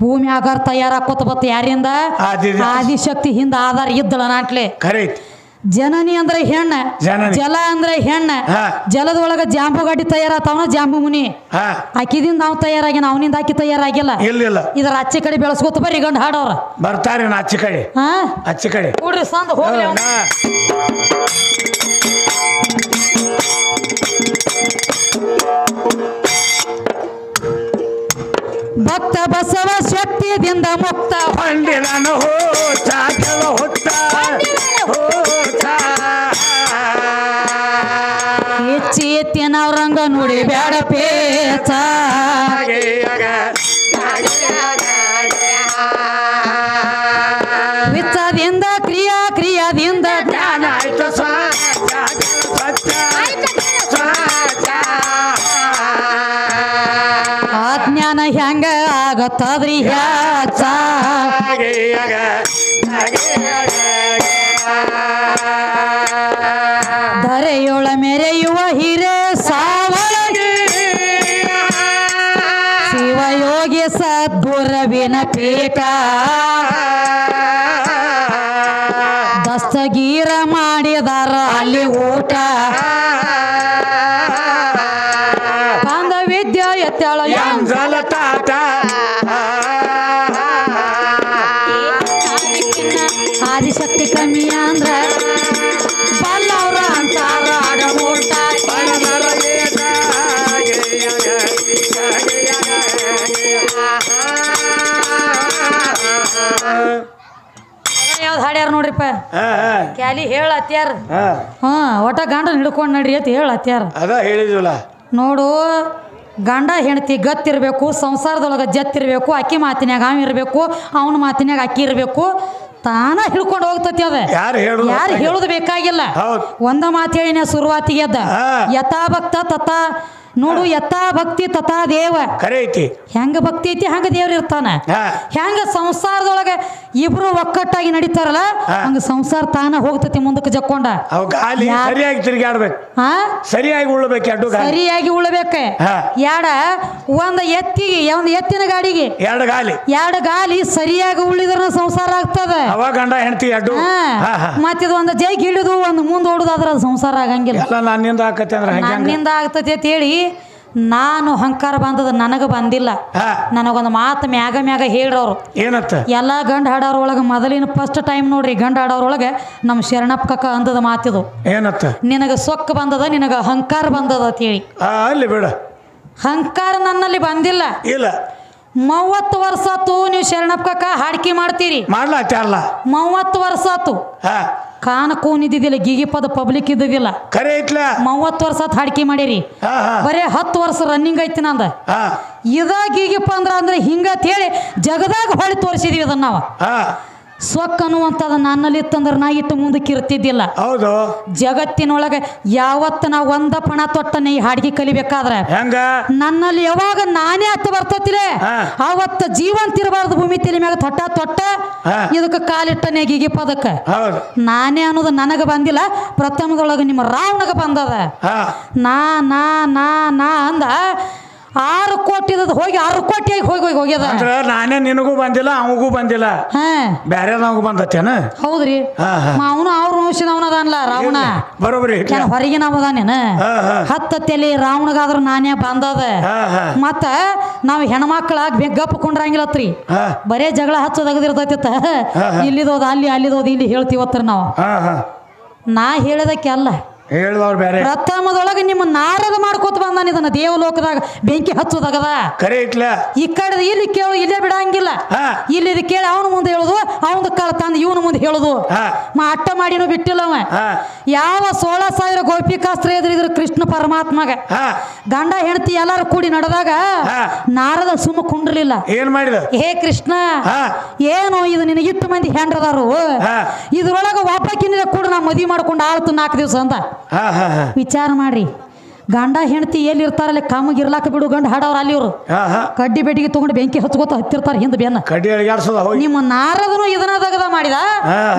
ಭೂಮಿ ಆಗಾರ ತಯಾರಾಕೋತ ಬತ್ತ ಯಾರಿಂದ ಆದಿಶಕ್ತಿ ಹಿಂದ ಆಧಾರ ಇದ್ದಳ ನಾಟ್ಲೆ ಜನನಿ ಅಂದ್ರೆ ಹೆಣ್ಣ ಜಲ ಅಂದ್ರೆ ಹೆಣ್ಣ ಜಲದೊಳಗ ಜಾಂಬು ಗಾಡಿ ತಯಾರಾತವನ ಜಾಂಬು ಮುನಿ ಆಕಿದಿಂದ ನಾವು ತಯಾರಾಗಿನ ಅವನಿಂದ ಆಕಿ ತಯಾರಾಗಿಲ್ಲ ಇದರ ಆಚೆ ಕಡೆ ಬೆಳೆಸ್ಕೋತ ಬರ್ರಿ ಗಂಡ ಹಾಡವ್ರ ಬರ್ತಾರೆ ಆಚೆ ಕಡೆ ಕೂಡ್ರಿ ಸಂದ ಹೋಗ್ಲಿ ಭಕ್ತ ಬಸವ ಶಕ್ತಿಯಿಂದ ಮುಕ್ತ ಹೊಂದಿದನು ಹೆಚ್ಚಿನವ್ರಂಗ ನೋಡಿ ಬ್ಯಾಡ ಪೇಚ ವಿಚ್ಚದಿಂದ ಕ್ರಿಯಾದಿಂದ ಜ್ಞಾನ ಆಯ್ತು ಜ್ಞಾನ ಹೆಂಗ ಆಗತ್ತದ್ರಿ ಹ್ಯಾಚ ಧರೆಯೊಳ ಮೆರೆಯುವ ಹಿರೇ ಸಾವಳಗೆ ಶಿವಯೋಗಿ ಸದ್ಗುರವಿನ ಪೀಠ ದಸ್ತಗೀರ ಮಾಡಿದಾರ ಅಲ್ಲಿ ಊಟ ಕಂದ ವಿದ್ಯಾ ಎತ್ತಾಳ ಆದಿಶಕ್ತಿ ಕಮ್ಮಿ ಅಂದ್ರ ಬಲ್ಲವ್ರ ಅಂತಾರ ಆಡಮೂಟ ಯಾವ್ದು ಹಾಡ್ಯಾರ ನೋಡ್ರಿಪ್ಪ ಕ್ಯಾಲಿ ಹೇಳತ್ಯಾರ ಒಟ್ಟ ಗಂಡನ ಹಿಡ್ಕೊಂಡು ನಡ್ರಿ ಅಂತ ಹೇಳತ್ಯಾರ ಅದ ಹೇಳಿದ್ವಲ್ಲ ನೋಡು ಗಂಡ ಹೆಂಡತಿ ಗತ್ತಿರ್ಬೇಕು ಸಂಸಾರದೊಳಗೆ ಜತ್ತಿರ್ಬೇಕು ಅಕ್ಕಿ ಮಾತಿನ್ಯಾಗ ಅವ ಇರಬೇಕು ಅವನ ಮಾತಿನ್ಯಾಗ ಅಕ್ಕಿ ಇರಬೇಕು ತಾನ ಹಿಡ್ಕೊಂಡು ಹೋಗ್ತತಿ ಅದ ಯಾರು ಹೇಳುದು ಬೇಕಾಗಿಲ್ಲ ಒಂದ ಮಾತು ಹೇಳಿನ ಶುರುವಾತಿಗೆ ಅದ ಯಥಾ ಭಕ್ತ ತಥಾ ನೋಡು ಯಥಾ ಭಕ್ತಿ ತಥಾ ದೇವ ಹೆಂಗ ಭಕ್ತಿ ಐತಿ ಹಂಗ ದೇವ್ರ ಇರ್ತಾನ ಹೆಂಗ ಸಂಸಾರದೊಳಗ ಇಬ್ರು ಒಕ್ಕಟ್ಟಾಗಿ ನಡೀತಾರಲ್ಲ ಹಂಗ ಸಂಸಾರ ತಾನ ಹೋಗ್ತತಿ ಮುಂದಕ್ಕೆ ಜಕ್ಕೊಂಡ ಸರಿಯಾಗಿ ತಿರುಗಾಡ್ಬೇಕು ಸರಿಯಾಗಿ ಸರಿಯಾಗಿ ಉಳ್ಬೇಕ ಯಾಡ ಒಂದ್ ಎತ್ತಿನ ಗಾಡಿಗೆ ಎರಡು ಗಾಲಿ ಸರಿಯಾಗಿ ಉಳಿದ್ರ ಸಂಸಾರ ಆಗ್ತದ ಗಂಡ ಹೆಂಡತಿ ಮತ್ತಿದ ಒಂದ್ ಜೈಗ್ ಹಿಡಿದು ಒಂದ್ ಮುಂದ್ ಓಡುದಾದ್ರ ಸಂಸಾರ ಆಗಂಗಿಲ್ಲ ನನ್ನಿಂದ ಆಗ್ತತಿ ಅಂತ ಹೇಳಿ ನಾನು ಅಹಂಕಾರ ಬಂದದ ನನಗೆ ಬಂದಿಲ್ಲ. ನನಗೊಂದು ಮಾತು ಮ್ಯಾಗ ಹೇಳ್ರವ್ರು ಏನತ್ತ ಎಲ್ಲ ಗಂಡ ಹಾಡೋರೊಳಗೆ ಮೊದಲಿನ ಫಸ್ಟ್ ಟೈಮ್ ನೋಡ್ರಿ ಗಂಡ ಹಾಡೋರೊಳಗೆ ನಮ್ಮ ಶರಣಪ್ಪ ಕಕ್ಕ ಅಂದದ ಮಾತಿದು ಏನತ್ತ ನಿನಗೆ ಸೊಕ್ಕ ಬಂದದ ನಿನಗೆ ಅಹಂಕಾರ ಬಂದದ ಅಂತೇಳಿ. ಅಲ್ಲಿ ಬೇಡ ಅಹಂಕಾರ ನನ್ನಲ್ಲಿ ಬಂದಿಲ್ಲ. ಇಲ್ಲ 30 ವರ್ಷ ಆತು ನೀವು ಶರಣಪ್ಪ ಕಕ್ಕ ಹಾಡ್ಕಿ ಮಾಡ್ತೀರಿ ಮಾಡ್ಲಾಲ್ಲ 30 ವರ್ಷ ಆತು ಕಾನ ಕೂನ್ ಇದ್ದಿದ್ದಿಲ್ಲ ಗೀಗಿ ಪದ ಪಬ್ಲಿಕ್ ಇದ್ದಿದ್ದಿಲ್ಲ ಖರೆ ಐತ್ಲ 30 ವರ್ಷ ಆತು ಹಾಡ್ಕಿ ಮಾಡೀರಿ ಬರೇ 10 ವರ್ಷ ರನ್ನಿಂಗ್ ಐತಿ ನಂದ ಇದ ಗೀಗಿಪ್ಪ ಅಂದ್ರೆ ಹಿಂಗತ್ ಹೇಳಿ ಜಗದಾಗ ಹೊಳಿ ತೋರಿಸಿದೀವಿ ಅದನ್ನ ನಾವು ಸ್ವಕ್ ಅನ್ನುವಂಥದ್ದು ನನ್ನಲ್ಲಿ ಇತ್ತಂದ್ರೆ ನಾ ಇಟ್ಟು ಮುಂದಕ್ಕೆ ಇರ್ತಿದ್ದಿಲ್ಲ. ಹೌದು ಜಗತ್ತಿನೊಳಗೆ ಯಾವತ್ತು ನಾವು ಒಂದ ಪಣ ತೊಟ್ಟನೆ ಈ ಹಾಡಿಗೆ ಕಲಿಬೇಕಾದ್ರೆ ನನ್ನಲ್ಲಿ ಯಾವಾಗ ನಾನೇ ಹತ್ತು ಬರ್ತತಿಲೆ ಆವತ್ತ ಜೀವಂತ ಇರಬಾರ್ದು ಭೂಮಿ ತಲೆ ಮ್ಯಾಗ ತೊಟ್ಟ ಇದಕ್ಕೆ ಕಾಲಿಟ್ಟನೆ ಗೀಗಿ ಪದಕ್ಕೆ ನಾನೇ ಅನ್ನೋದು ನನಗೆ ಬಂದಿಲ್ಲ. ಪ್ರಥಮದೊಳಗೆ ನಿಮ್ಮ ರಾವಣಗ ಬಂದದ ನಾ ನಾ ನಾ ನಾ ಅಂದ 6 ಕೋಟಿ ಹೋಗಿ 6 ಕೋಟಿ ಹೋಗ್ಯದ. ನಾನೇ ನಿನಗೂ ಬಂದಿಲ್ಲ ಅವಗೂ ಬಂದಿಲ್ಲ ಬೇರೆ ಬಂದತ್ತೇನ. ಹೌದ್ರಿ ಅವನು ಅವ್ರ ವಂಶದವನದಲ್ಲ ರಾವಣ ಬರೋಬ್ರಿ ಹೊರಗಿನವದಾನೇನ 10 ತಲೆ ರಾವಣಗಾದ್ರೂ ನಾನೇ ಬಂದದ. ಮತ್ತ ನಾವ್ ಹೆಣ್ಮಕ್ಳಾಗ ಗಪ್ಪ ಕೊಂಡ್ರಂಗಿಲ್ಲತ್ರಿ ಬರೇ ಜಗಳ ಹಚ್ಚೋದಾಗದಿರ್ತೈತ ಇಲ್ಲಿದೋದ ಅಲ್ಲಿದೋದ ಇಲ್ಲಿ ಹೇಳ್ತೀವತ್ರಿ ನಾವು. ನಾ ಹೇಳದಕ್ಕೆ ಅಲ್ಲ ಹೇಳಿದವ್ರು ಬೇರೆ ಪ್ರಥಮದೊಳಗೆ ನಿಮ್ಮ ನಾರದ ಮಾಡ್ಕೋತ ಬಂದಾನ ಇದನ್ನ ದೇವಲೋಕದಾಗ ಬೆಂಕಿ ಹಚ್ಚೋದಾಗದ ಕರೆ ಇಟ್ಲ ಈ ಕಡೆ ಇಲ್ಲಿ ಕೇಳು ಇಲ್ಲೇ ಬಿಡಂಗಿಲ್ಲ ಇಲ್ಲಿ ಕೇಳಿ ಅವನ ಮುಂದೆ ಹೇಳುದು ಅವನ ಕಾಲ ತಂದು ಇವನ ಮುಂದೆ ಹೇಳುದು ಅಟ್ಟ ಮಾಡಿನೂ ಬಿಟ್ಟಿಲ್ಲ ಅವ. ಯಾವ 16,000 ಗೋಪಿಕಾಸ್ತ್ರ ಎದುರಿದ್ರು ಕೃಷ್ಣ ಪರಮಾತ್ಮಗ ಗಂಡ ಹೆಂಡತಿ ಎಲ್ಲಾರು ಕೂಡಿ ನಡೆದಾಗ ನಾರದ ಸುಮ್ಮ ಕುಂಡ್ರಲಿಲ್ಲ. ಏನ್ ಮಾಡಿದ ಹೇ ಕೃಷ್ಣ ಏನು ಇದು ನಿನಗಿಟ್ಟು ಮಂದಿ ಹೆಂಡ್ರದಾರು ಇದ್ರೊಳಗ ಒಬ್ಬಕಿನ ಕೂಡ ನಾ ಮದುವೆ ಮಾಡ್ಕೊಂಡು ಆಳ್ತು 4 ದಿವಸ ಅಂತ ವಿಚಾರ ಮಾಡ್ರಿ. ಗಂಡ ಹೆಂಡತಿ ಎಲ್ಲಿ ಇರ್ತಾರಲ್ಲ ಕಾಮಗಿರ್ಲಾಕ ಬಿಡು ಗಂಡ ಹಾಡವ್ರ ಅಲ್ಲಿ ಇವರು ಕಡ್ಡಿ ಬೆಟ್ಟಿಗೆ ತಗೊಂಡು ಬೆಂಕಿ ಹಚ್ಕೋತ ಹತ್ತಿರ್ತಾರ ಹಿಂದ ಬೆನ್ನ ಕಡ್ಡಿ ನಿಮ್ಮ ನಾರದನು ಇದನ್ನ ದಗದ ಮಾಡಿದ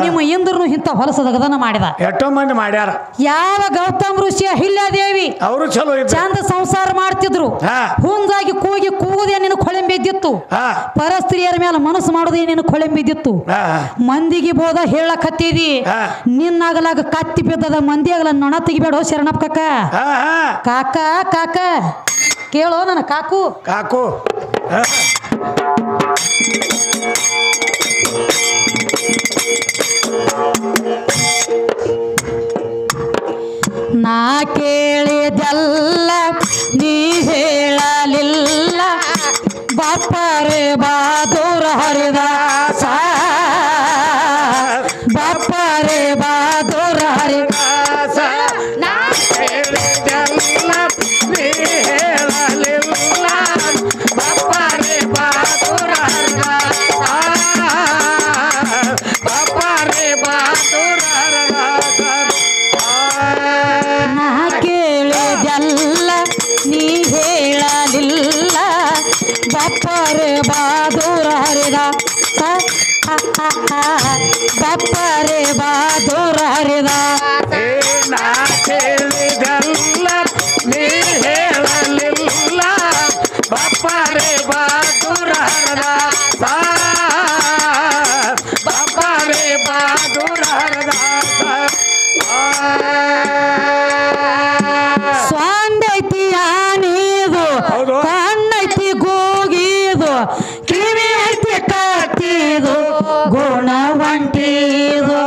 ನಿಮ್ಮ ಇಂದ್ರನು ಇಂಥ ಹೊಲಸ ದಗದನ ಮಾಡಿದ. ಎಷ್ಟೋ ಮಂದಿ ಮಾಡ್ಯಾರ. ಯಾವ ಗೌತಮ್ ಋಷಿ ಅಹಿಲ್ಯಾದೇವಿ ಅವರು ಚಲೋ ಚಂದ ಸಂಸಾರ ಮಾಡ್ತಿದ್ರು ಹುಂದಾಗಿ ಕೂಗುದೇ ನಿನ್ನ ಕೊಳೆಂಬಿದ್ದಿತ್ತು ಪರಸ್ತ್ರೀಯರ ಮೇಲೆ ಮನಸ್ಸು ಮಾಡೋದೇ ನಿನ್ನ ಕೊಳೆಂಬಿದ್ದಿತ್ತು. ಮಂದಿಗೆ ಬೋಧ ಹೇಳಕತ್ತಿದಿ ನಿನ್ನಾಗಲಾಗ ಕತ್ತಿ ಬಿದ್ದದ ಮಂದಿಯಾಗಲ ನೊಣ ತೆಗಿಬೇಡ ಶರಣಪ್ಪ ಕಕ್ಕ ಕಾಕ ಕಾಕ ಕೇಳೋ ನನ್ನ ಕಾಕು ಕಾಕು ನಾ ಕೇಳಿದಲ್ಲ ನೀ ಹೇಳಲಿಲ್ಲ ಬಾಪರೆ ಬಾದೂರ ಹರಿದಾಸ ಬಾಪರೆ ಬಾದೂರ ಹರಿದಾಸ ನೀ ಹೇಳಲಿಲ್ಲ ಬಪ್ಪರೆ ಬಾದೂರ ಹರಿದ ಬಪ್ಪರೆ ಬಾದೂರ ಹರಿದ ಹೇಳಿದಲ್ಲ ನೀ ಹೇಳಲಿಲ್ಲ ಬಪ್ಪರೆ ಬಾದೂರ ಹರಿದ ಬಪ್ಪರೆ ಬಾದೂರ ಹರಿದ ಸ್ವಾಂಡೈತಿ ಆನೀದು ಕಣ್ಣೈತಿ ಗೋಗಿದು ಕಿವಿ ಐತಿ ಕತ್ತಿದು ಗುಣವಂಟಿದು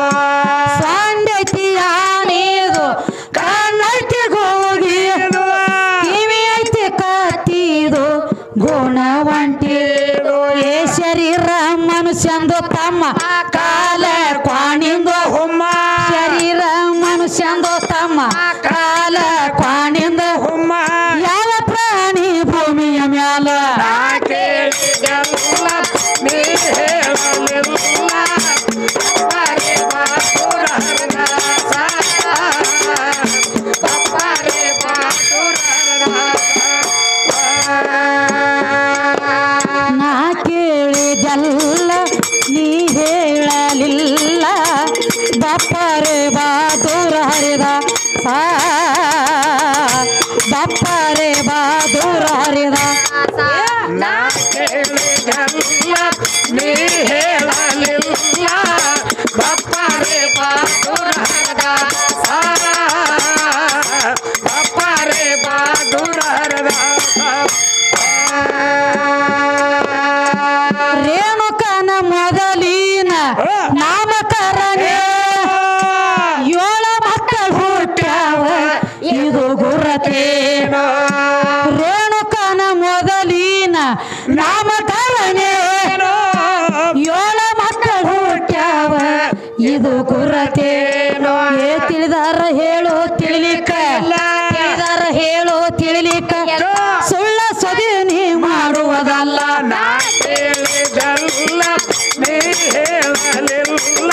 ಸ್ವಾಂಡೈತಿ ಆನೀದು ಕಣ್ಣೈತಿ ಗೋಗಿದು ಕಿವಿ ಐತಿ ಕತ್ತಿದು ಗುಣವಂಟಿದು ಏ ಶರೀರ ಮನುಷ್ಯಂದು ತಮ್ಮ ಕಾಲ ಕ್ವಾಣಿಂದು ಹುಮ್ಮ ಶರೀರ ಮನುಷ್ಯಂದು ತಮ್ಮ ಕಾಲ ಕ್ವಾಣಿಂದ ಹುಮ್ಮ ಯಾವ ಪ್ರಾಣಿ ಭೂಮಿಯ ಮ್ಯಾಲ ನೀ ಹೇಳಲಿಲ್ಲ ಬಪ್ಪರೆ ಬಾದೂರ ಹರಿದಾಸ ಬಪ್ಪರೆ ಬಾದೂರ ನಾ ಕೇಳಿದಲ್ಲ ನೀ ಹೇಳಲಿಲ್ಲ ನಾಮಕರಣ 7 ಮಕ್ಕಳು ಹುಟ್ಟ್ಯಾವ ಇದು ಗುರತೇನ ರೇಣುಕನ ಮೊದಲಿನ ನಾಮಕರಣ 7 ಮಕ್ಕಳು ಹುಟ್ಟ್ಯಾವ ಇದು ಗುರತೇನೋ ತಿಳಿದಾರ ಹೇಳು ತಿಳಿಲಿಕ್ಕ ತಿಳಿದಾರ ಹೇಳು ತಿಳಿಲಿಕ್ಕ ಸುಳ್ಳ ಸದಿ ನೀ ಮಾಡುವುದಲ್ಲ ನಾ ಹೇಳಿದಲ್ಲ ನೀ ಹೇಳಲಿಲ್ಲ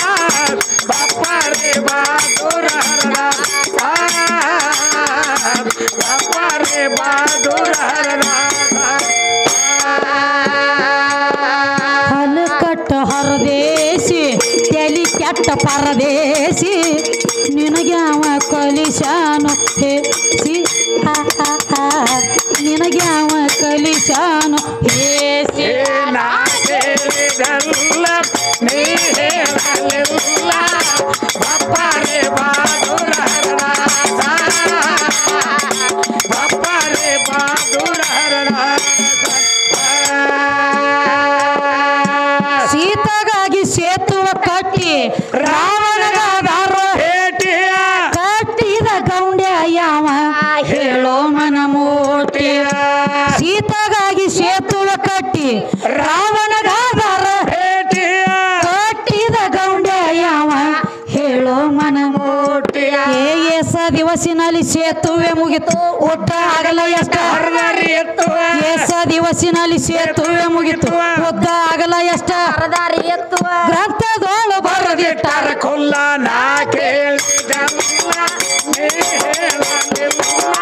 ಬಪ್ಪರೆ ಬಾದುರರ ಬಪ್ಪರೆ ಬಾದುರರ ಹಲಕಟ್ಟ ಹರದೇಶಿ ತಲಿ ಕೆಟ್ಟ ಪರದೇಶಿ ನಿನಗೆ ಅವ ಕಲಿಸಾನು ಹೇಸಿ ನಿನಗೆ ಅವ ಕಲಿಸಾನು ಹೇಸಿ ನಾ ಹೇಳಿದಲ್ಲ ನೀ ಹೇಳಲಿಲ್ಲ ಬಪ್ಪರೆ ಬಾದುರರ ಬಪ್ಪರೆ ಬಾದುರರ ಸೀತೆಗಾಗಿ ಸೇತುವ ಕಟ್ಟಿ ರಾವಣಗಾದಾರ ಭೇಟಿಯ ಕಟ್ಟಿದ ಗೌಂಡ್ಯ ಯಾವ ಹೇಳೋ ಮನ ಮೂಟಿಯ ಸೀತೆಗಾಗಿ ಸೇತುವ ಕಟ್ಟಿ ರಾವಣಗಾದಾರ ಭೇಟಿಯ ಕಟ್ಟಿದ ಗೌಂಡ್ಯ ಯಾವ ಹೇಳೋ ಮನ ಮೂಟಿಯ ಏಸ ದಿವಸಿನಲ್ಲಿ ಸೇತುವೆ ಮುಗಿತು ಒಟ್ಟ ಆಗಲ ಎಷ್ಟ ಹರದಾರಿ ಎತ್ತುವ ಏಸ ದಿವಸಿನಲ್ಲಿ ಸೇತುವೆ ಮುಗಿತು ಉದ್ದ ಆಗಲ ಎಷ್ಟ ಹರದಾರಿ ಎತ್ತುವ ಗ್ರಂಥದೋಳು ಬರೆದಿಟ್ಟಾರ ಕೊಲ್ಲ ನಾ ಕೇಳಿದಲ್ಲ ನೀ ಹೇಳಲಿಲ್ಲ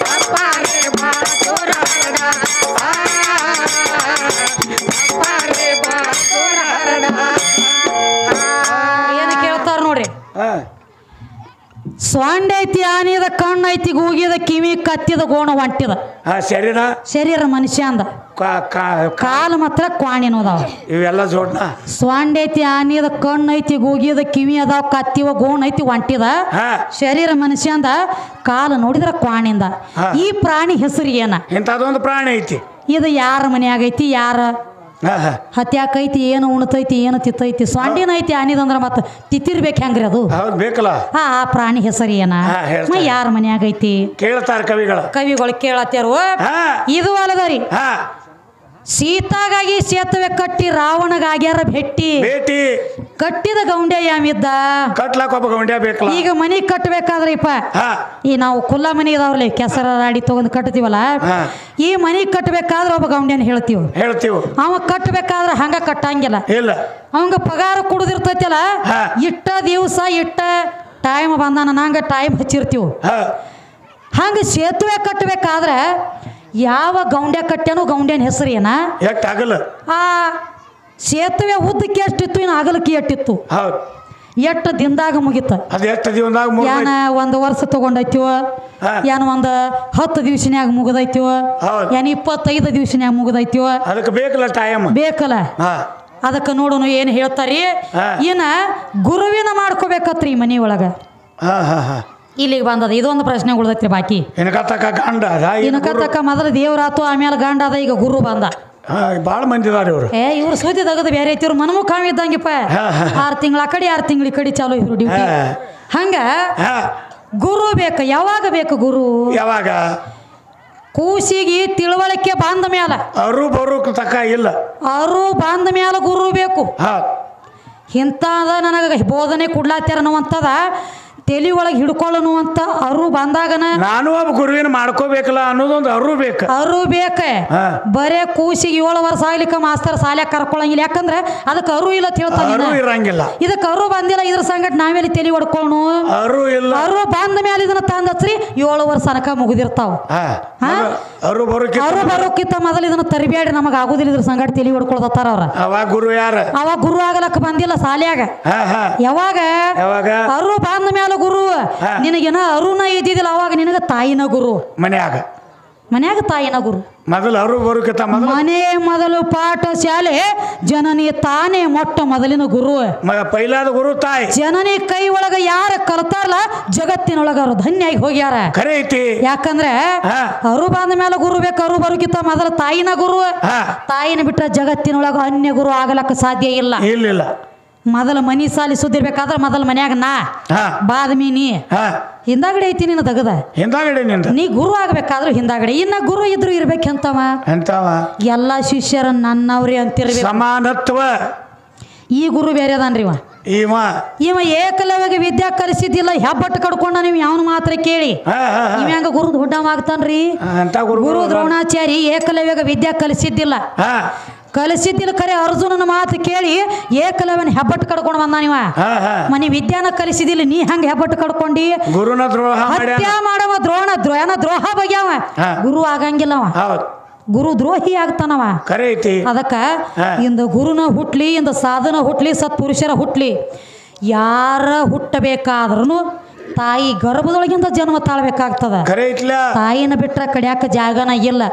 ಬಪ್ಪರೆ ಬಾದುರರ ಬಪ್ಪರೆ ಬಾದುರರ ಏನು ಕೇಳ್ತಾರ ನೋಡ್ರಿ ಸ್ವಾಂಡ ಐತಿ ಆನಿದ ಕಣ್ಣು ಐತಿ ಗೂಗಿದ ಕಿವಿ ಕತ್ತಿದ ಗೋಣ ಹೊಂಟಿದ ಶರೀರ ಶರೀರ ಮನುಷ್ಯ ಅಂದ ಕಾಲು ಮಾತ್ರ ಕ್ವಾಣಿನೋದಾವ ಇವೆಲ್ಲ ಜೋಡ್ನ ಸ್ವಾಂಡ ಐತಿ ಆನಿದ ಕಣ್ಣು ಐತಿ ಗೂಗಿದ ಕಿವಿ ಅದಾವ ಕತ್ತಿವ ಗೋಣ ಐತಿ ಹೊಂಟಿದ ಶರೀರ ಮನುಷ್ಯ ಅಂದ ಕಾಲು ನೋಡಿದ್ರ ಕ್ವಾಣಿಂದ ಈ ಪ್ರಾಣಿ ಹೆಸರು ಏನ ಇಂಥದೊಂದು ಪ್ರಾಣಿ ಐತಿ ಇದು ಯಾರ ಮನ್ಯಾಗ ಐತಿ ಯಾರ ಹತ್ಯಾಕೈತಿ ಏನು ಉಣ್ತೈತಿ ಏನು ತಿತ್ತೈತಿ ಸ್ವಾಂಡಿನ ಐತಿ ಆನಿದಂದ್ರ ಮತ್ತ ತಿತ್ತಿರ್ಬೇಕು ಹೆಂಗ್ರಿ ಅದು ಹೌದು ಬೇಕಲ್ಲ ಆ ಪ್ರಾಣಿ ಹೆಸರು ಏನ ಯಾರ ಮನ್ಯಾಗ ಐತಿ ಕೇಳ್ತಾರ ಕವಿಗಳು ಕೇಳತ್ಯಾರು ಇದು ಅಲ್ಲದರಿ ಸೀತಾಗಾಗಿ ಸೇತುವೆ ಕಟ್ಟಿ ರಾವಣಗಾಗ್ಯಾರ ಭೇಟಿ ಕಟ್ಟಿದ ಗೌಂಡ್ಯ ಯಾಮಿದ್ದ ಕಟ್ಲಾಕ ಒಬ್ಬ ಗೌಂಡ್ಯ ಬೇಕಲ್ಲ ಈಗ ಮನಿ ಕಟ್ಟಬೇಕಾದ್ರೆ ಇಪ್ಪ ಈ ನಾವು ಕುಲ್ಲ ಮನಿ ಇದಾವ್ಲಿ ಕೆಸರ ರಾಡಿ ತಗೊಂಡ್ ಕಟ್ತೀವಲ್ಲ ಈ ಮನಿ ಕಟ್ಟಬೇಕಾದ್ರೆ ಒಬ್ಬ ಗೌಂಡ್ಯನ ಹೇಳ್ತೀವಿ ಅವ ಕಟ್ಟಬೇಕಾದ್ರೆ ಹಂಗ ಕಟ್ಟಂಗಿಲ್ಲ ಇಲ್ಲ ಅವಂಗ ಪಗಾರ ಕುಡ್ದಿರ್ತೈತಿಲ್ಲ ಇಟ್ಟ ದಿವಸ ಇಟ್ಟ ಟೈಮ್ ಬಂದಾನ ನಂಗ ಟೈಮ್ ಹಚ್ಚಿರ್ತೀವಿ ಹಂಗ ಸೇತುವೆ ಕಟ್ಟಬೇಕಾದ್ರೆ ಯಾವ ಗೌಂಡ್ಯ ಕಟ್ಟ್ಯಾನೋ ಗೌಂಡ್ಯನ ಹೆಸರು ಏನ ಆಗಲ್ಲ ಆ ಸೇತುವೆ ಉದ್ದಕ್ಕೆ ಎಷ್ಟಿತ್ತು ಇನ್ನು ಅಗಲಕ್ಕೆ ಎಷ್ಟಿತ್ತು ಎಷ್ಟು ದಿನದಾಗ ಮುಗಿತ ಏನ 1 ವರ್ಷ ತಗೊಂಡೈತಿವ ಏನ 10 ದಿವಸನ್ಯಾಗ ಮುಗದೈತಿವ ಏನ್ 25 ದಿವಸನ್ಯಾಗ ಮುಗದೈತಿವ ಅದಕ್ಕೆ ಬೇಕಲ್ಲ ಟೈಮ್ ಬೇಕಲ್ಲ ಅದಕ್ಕೆ ನೋಡೋಣ ಏನು ಹೇಳ್ತಾರಿ ಏನ ಗುರುವಿನ ಮಾಡ್ಕೋಬೇಕತ್ರಿ ಈ ಮನಿ ಒಳಗ ಇಲ್ಲಿಗೆ ಬಂದದ ಇದೊಂದು ಪ್ರಶ್ನೆ ಉಳ್ದೈತ್ರಿ ಬಾಕಿ ಇನ್ಕತ್ತಕ್ಕ ಮೊದಲು ದೇವ್ರಾತು ಆಮೇಲೆ ಗಂಡ ಅದ ಈಗ ಗುರು ಬಂದ ಬಾಳ ಮಂದಿ ಇದಾರೆ ಇವರು ಇವ್ರು ಸೂತಿ ತಗದು ಬೇರೆ ಐತಿ ಇವ್ರು ಮನಮು ಕಾವಿ ಇದ್ದಂಗಿಪ್ಪ 6 ತಿಂಗಳ ಆ ಕಡೆ 6 ತಿಂಗಳ ಈ ಕಡೆ ಚಾಲು ಇದ್ರು ಡ್ಯೂಟಿ ಹಂಗ ಗುರು ಬೇಕು ಯಾವಾಗ ಬೇಕು ಗುರು ಯಾವಾಗ ಕೂಸಿಗೆ ತಿಳುವಳಿಕೆ ಬಂದ ಮ್ಯಾಲ ಅವರು ಬರೋಕ್ ತಕ್ಕ ಇಲ್ಲ ಅವರು ಬಂದ ಮ್ಯಾಲ ಗುರು ಬೇಕು ಇಂಥದ ನನಗೆ ಬೋಧನೆ ಕೊಡ್ಲಾತ್ಯಾರ ಅನ್ನುವಂಥದ ತಲೆ ಒಳಗೆ ಹಿಡ್ಕೊಳ್ಳೋನು ಅಂತ ಅರು ಬಂದಾಗನ ನಾನು ಒಬ್ಬ ಗುರುವಿನ ಮಾಡ್ಕೋಬೇಕಲ್ಲ ಅನ್ನೋದೊಂದು ಅರು ಬೇಕ ಬರೇ ಕೂಸಿಗೆ 7 ವರ್ಷ ಆಗ್ಲಿಕ್ಕೆ ಮಾಸ್ತರ್ ಶಾಲೆ ಕರ್ಕೊಳಂಗಿಲ್ಲ ಯಾಕಂದ್ರೆ ಅದಕ್ಕೆ ಅರು ಇಲ್ಲ ಇರಂಗಿಲ್ಲ ಇದಕ್ಕೆ ಅರು ಬಂದಿಲ್ಲ ಇದ್ರ ಸಂಗಟ ನಾವೆಲ್ಲಿ ತಲೆ ಹೊಡ್ಕೊಳ್ಳೋನು ಅರು ಬಂದ ಮೇಲೆ ಇದನ್ನ ತಂದ ಹಚ್ರಿ 7 ವರ್ಷ ತನಕ ಮುಗಿದಿರ್ತಾವ ಅರು ಬರೋಕ್ಕಿಂತ ಮೊದಲು ಇದನ್ನ ತರಬೇಡ್ರಿ ನಮಗ ಆಗುದಿಲ್ಲ ಇದ್ರ ಸಂಗಟ ತಲೆ ಹೊಡ್ಕೊಳ್ತಾರ ಅವ್ರ ಅವಾಗ ಗುರು ಆಗಲಕ್ಕ ಬಂದಿಲ್ಲ ಶಾಲ್ಯಾಗ ಯಾವಾಗ ಅರು ಬಂದ ಮೇಲೆ ಗುರು ನಿನಗೇನ ಅರುಣ ಇದ್ದಿದ್ದಿಲ್ಲ ಅವಾಗ ನಿನಗ ತಾಯಿನ ಗುರು ಮನ್ಯಾಗ ತಾಯಿನ ಗುರು ಮೊದಲು ಅರು ಬರೋಕ್ಕಿಂತ ಮನೆ ಮೊದಲು ಪಾಠ ಶಾಲೆ ಜನನಿ ತಾನೇ ಮೊಟ್ಟ ಮೊದಲಿನ ಗುರು ಪೈಲಾದ ಗುರು ತಾಯಿ ಜನನಿ ಕೈ ಒಳಗ ಯಾರ ಕಲ್ತಾರಲ್ಲ ಜಗತ್ತಿನೊಳಗ ಅವ್ರು ಧನ್ಯಾಗಿ ಹೋಗ್ಯಾರ ಖರೆ ಐತಿ ಯಾಕಂದ್ರೆ ಅರು ಬಂದ ಮೇಲೆ ಗುರು ಬೇಕು ಅರು ಬರೋಕ್ಕಿಂತ ಮೊದಲು ತಾಯಿನ ಗುರು ತಾಯಿನ ಬಿಟ್ಟ ಜಗತ್ತಿನೊಳಗ ಅನ್ಯ ಗುರು ಆಗಲಕ್ಕ ಸಾಧ್ಯ ಇಲ್ಲ ಮೊದಲ ಮನಿ ಸಾಲಿ ಸುದ್ದಿರ್ಬೇಕಾದ್ರೆ ಮೊದಲ ಮನ್ಯಾಗ ನಾ ಬಾದ್ಮಿ ನೀ ಹಿಂದಾಗಡೆ ಐತಿ ನಿನ್ನ ತಗದ ಹಿಂದಾಗಡೆ ನೀ ಗುರು ಆಗ್ಬೇಕಾದ್ರೂ ಹಿಂದಾಗಡೆ ಇನ್ನ ಗುರು ಇದ್ರು ಇರ್ಬೇಕಂತವ ಎಲ್ಲಾ ಶಿಷ್ಯರ ನನ್ನವ್ರಿ ಅಂತಿರ್ಬೇಕು ಸಮಾನತ್ವ. ಈ ಗುರು ಬೇರೆ ಅದಾನ್ರಿ ಇವ ಏಕಲವ್ಯಗೆ ವಿದ್ಯಾ ಕಲಿಸಿದ್ದಿಲ್ಲ ಹೆಬ್ಬಟ್ಟು ಕಡ್ಕೊಂಡ ನೀವು ಯಾವನು ಮಾತ್ರ ಕೇಳಿ ಇವ ಹೆಂಗ ಗುರು ದೊಡ್ಡವಾಗ್ತಾನ್ರಿ. ಗುರು ದ್ರೋಣಾಚಾರಿ ಏಕಲವ್ಯಗೆ ವಿದ್ಯಾ ಕಲಿಸಿದ್ದಿಲ್ಲ ಖರೆ ಅರ್ಜುನನ ಮಾತು ಕೇಳಿ ಏಕಲವ್ಯನ ಹೆಬ್ಬಟ್ಟು ಕಡ್ಕೊಂಡು ಬಂದ ನೀವ ಮನಿ ವಿದ್ಯಾನ ಕಲಿಸಿದಿಲ್ಲ ನೀ ಹಂಗ ಹೆಬ್ಬಟ್ಟು ಕಡ್ಕೊಂಡಿ ಗುರುನ ದ್ರೋಹ ಹತ್ಯೆ ಮಾಡವ ದ್ರೋಹ ಬಗ್ಯಾವ ಗುರು ಆಗಂಗಿಲ್ಲವ ಗುರು ದ್ರೋಹಿ ಆಗ್ತಾನವ. ಅದಕ್ಕ ಇಂದ ಗುರುನ ಹುಟ್ಲಿ ಇಂದ ಸಾಧನ ಹುಟ್ಲಿ ಸತ್ಪುರುಷರ ಹುಟ್ಲಿ ಯಾರ ಹುಟ್ಟಬೇಕಾದ್ರೂ ತಾಯಿ ಗರ್ಭದೊಳಗಿಂದ ಜನ್ಮ ತಾಳ್ಬೇಕಾಗ್ತದ. ತಾಯಿನ ಬಿಟ್ರ ಕಡ್ಯಾಕ ಜಾಗನ ಇಲ್ಲ.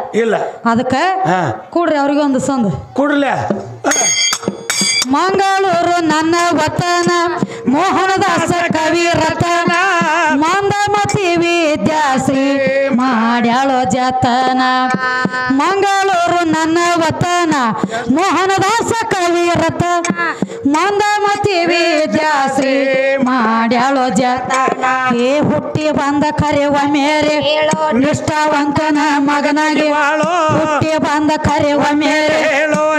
ಅದಕ್ಕ ಕೂಡ್ರಿ ಅವ್ರಿಗೆ ಒಂದು ಸಂದ್ ಕೂಡ್ಲ. ಮಂಗಳೂರು ನನ್ನ ವತನ ಮೋಹನದಾಸ ಕವಿ ರತನ ಮಂದಮತಿ ವಿದ್ಯಾಶ್ರೀ ಮಾಡ್ಯಾಳೋ ಜತನ. ಮಂಗಳೂರು ನನ್ನ ವತನ ಮೋಹನದಾಸ ಕವಿ ರತನ ಮಂದಮತಿ ವಿದ್ಯಾಶ್ರೀ ಮಾಡ್ಯಾಳೋ ಜತನ. ಹುಟ್ಟಿ ಬಂದ ಕರೆವ ಮೇರೆ ನಿಷ್ಠಾವಂತನ ಮಗನಾಗಿ ಹುಟ್ಟಿ ಬಂದ ಕರೆವ ಮೇರೆ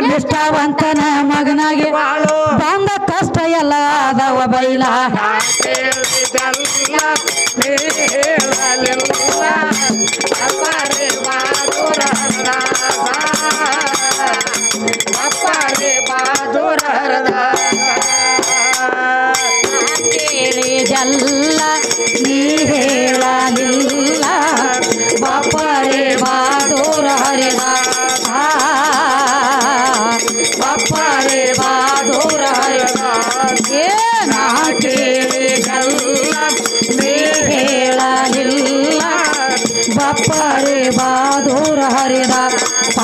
ನಿಷ್ಠಾವಂತನ ಮಗನಾಗಿ ಬಂದ ಕಷ್ಟ ಎಲ್ಲ ಆದವ ಬೈಲ ಕೇಳಿದಲ್ಲ ನೀ ಹೇಳಲಿಲ್ಲ ಬಾಪರೆ ಬಾದೂರ ಹರಿದಾಸ ಬಾಪರೆ ಬಾದೂರ ಹರಿದಾಸ ಏನ ಕೇಳಿದಲ್ಲ ನೀ ಹೇಳಲಿಲ್ಲ ಬಾಪರೆ ಬಾದೂರ ಹರಿದಾಸ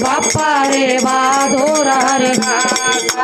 ಬಾಪರೆ ಬಾದೂರ ಹರಿದಾಸ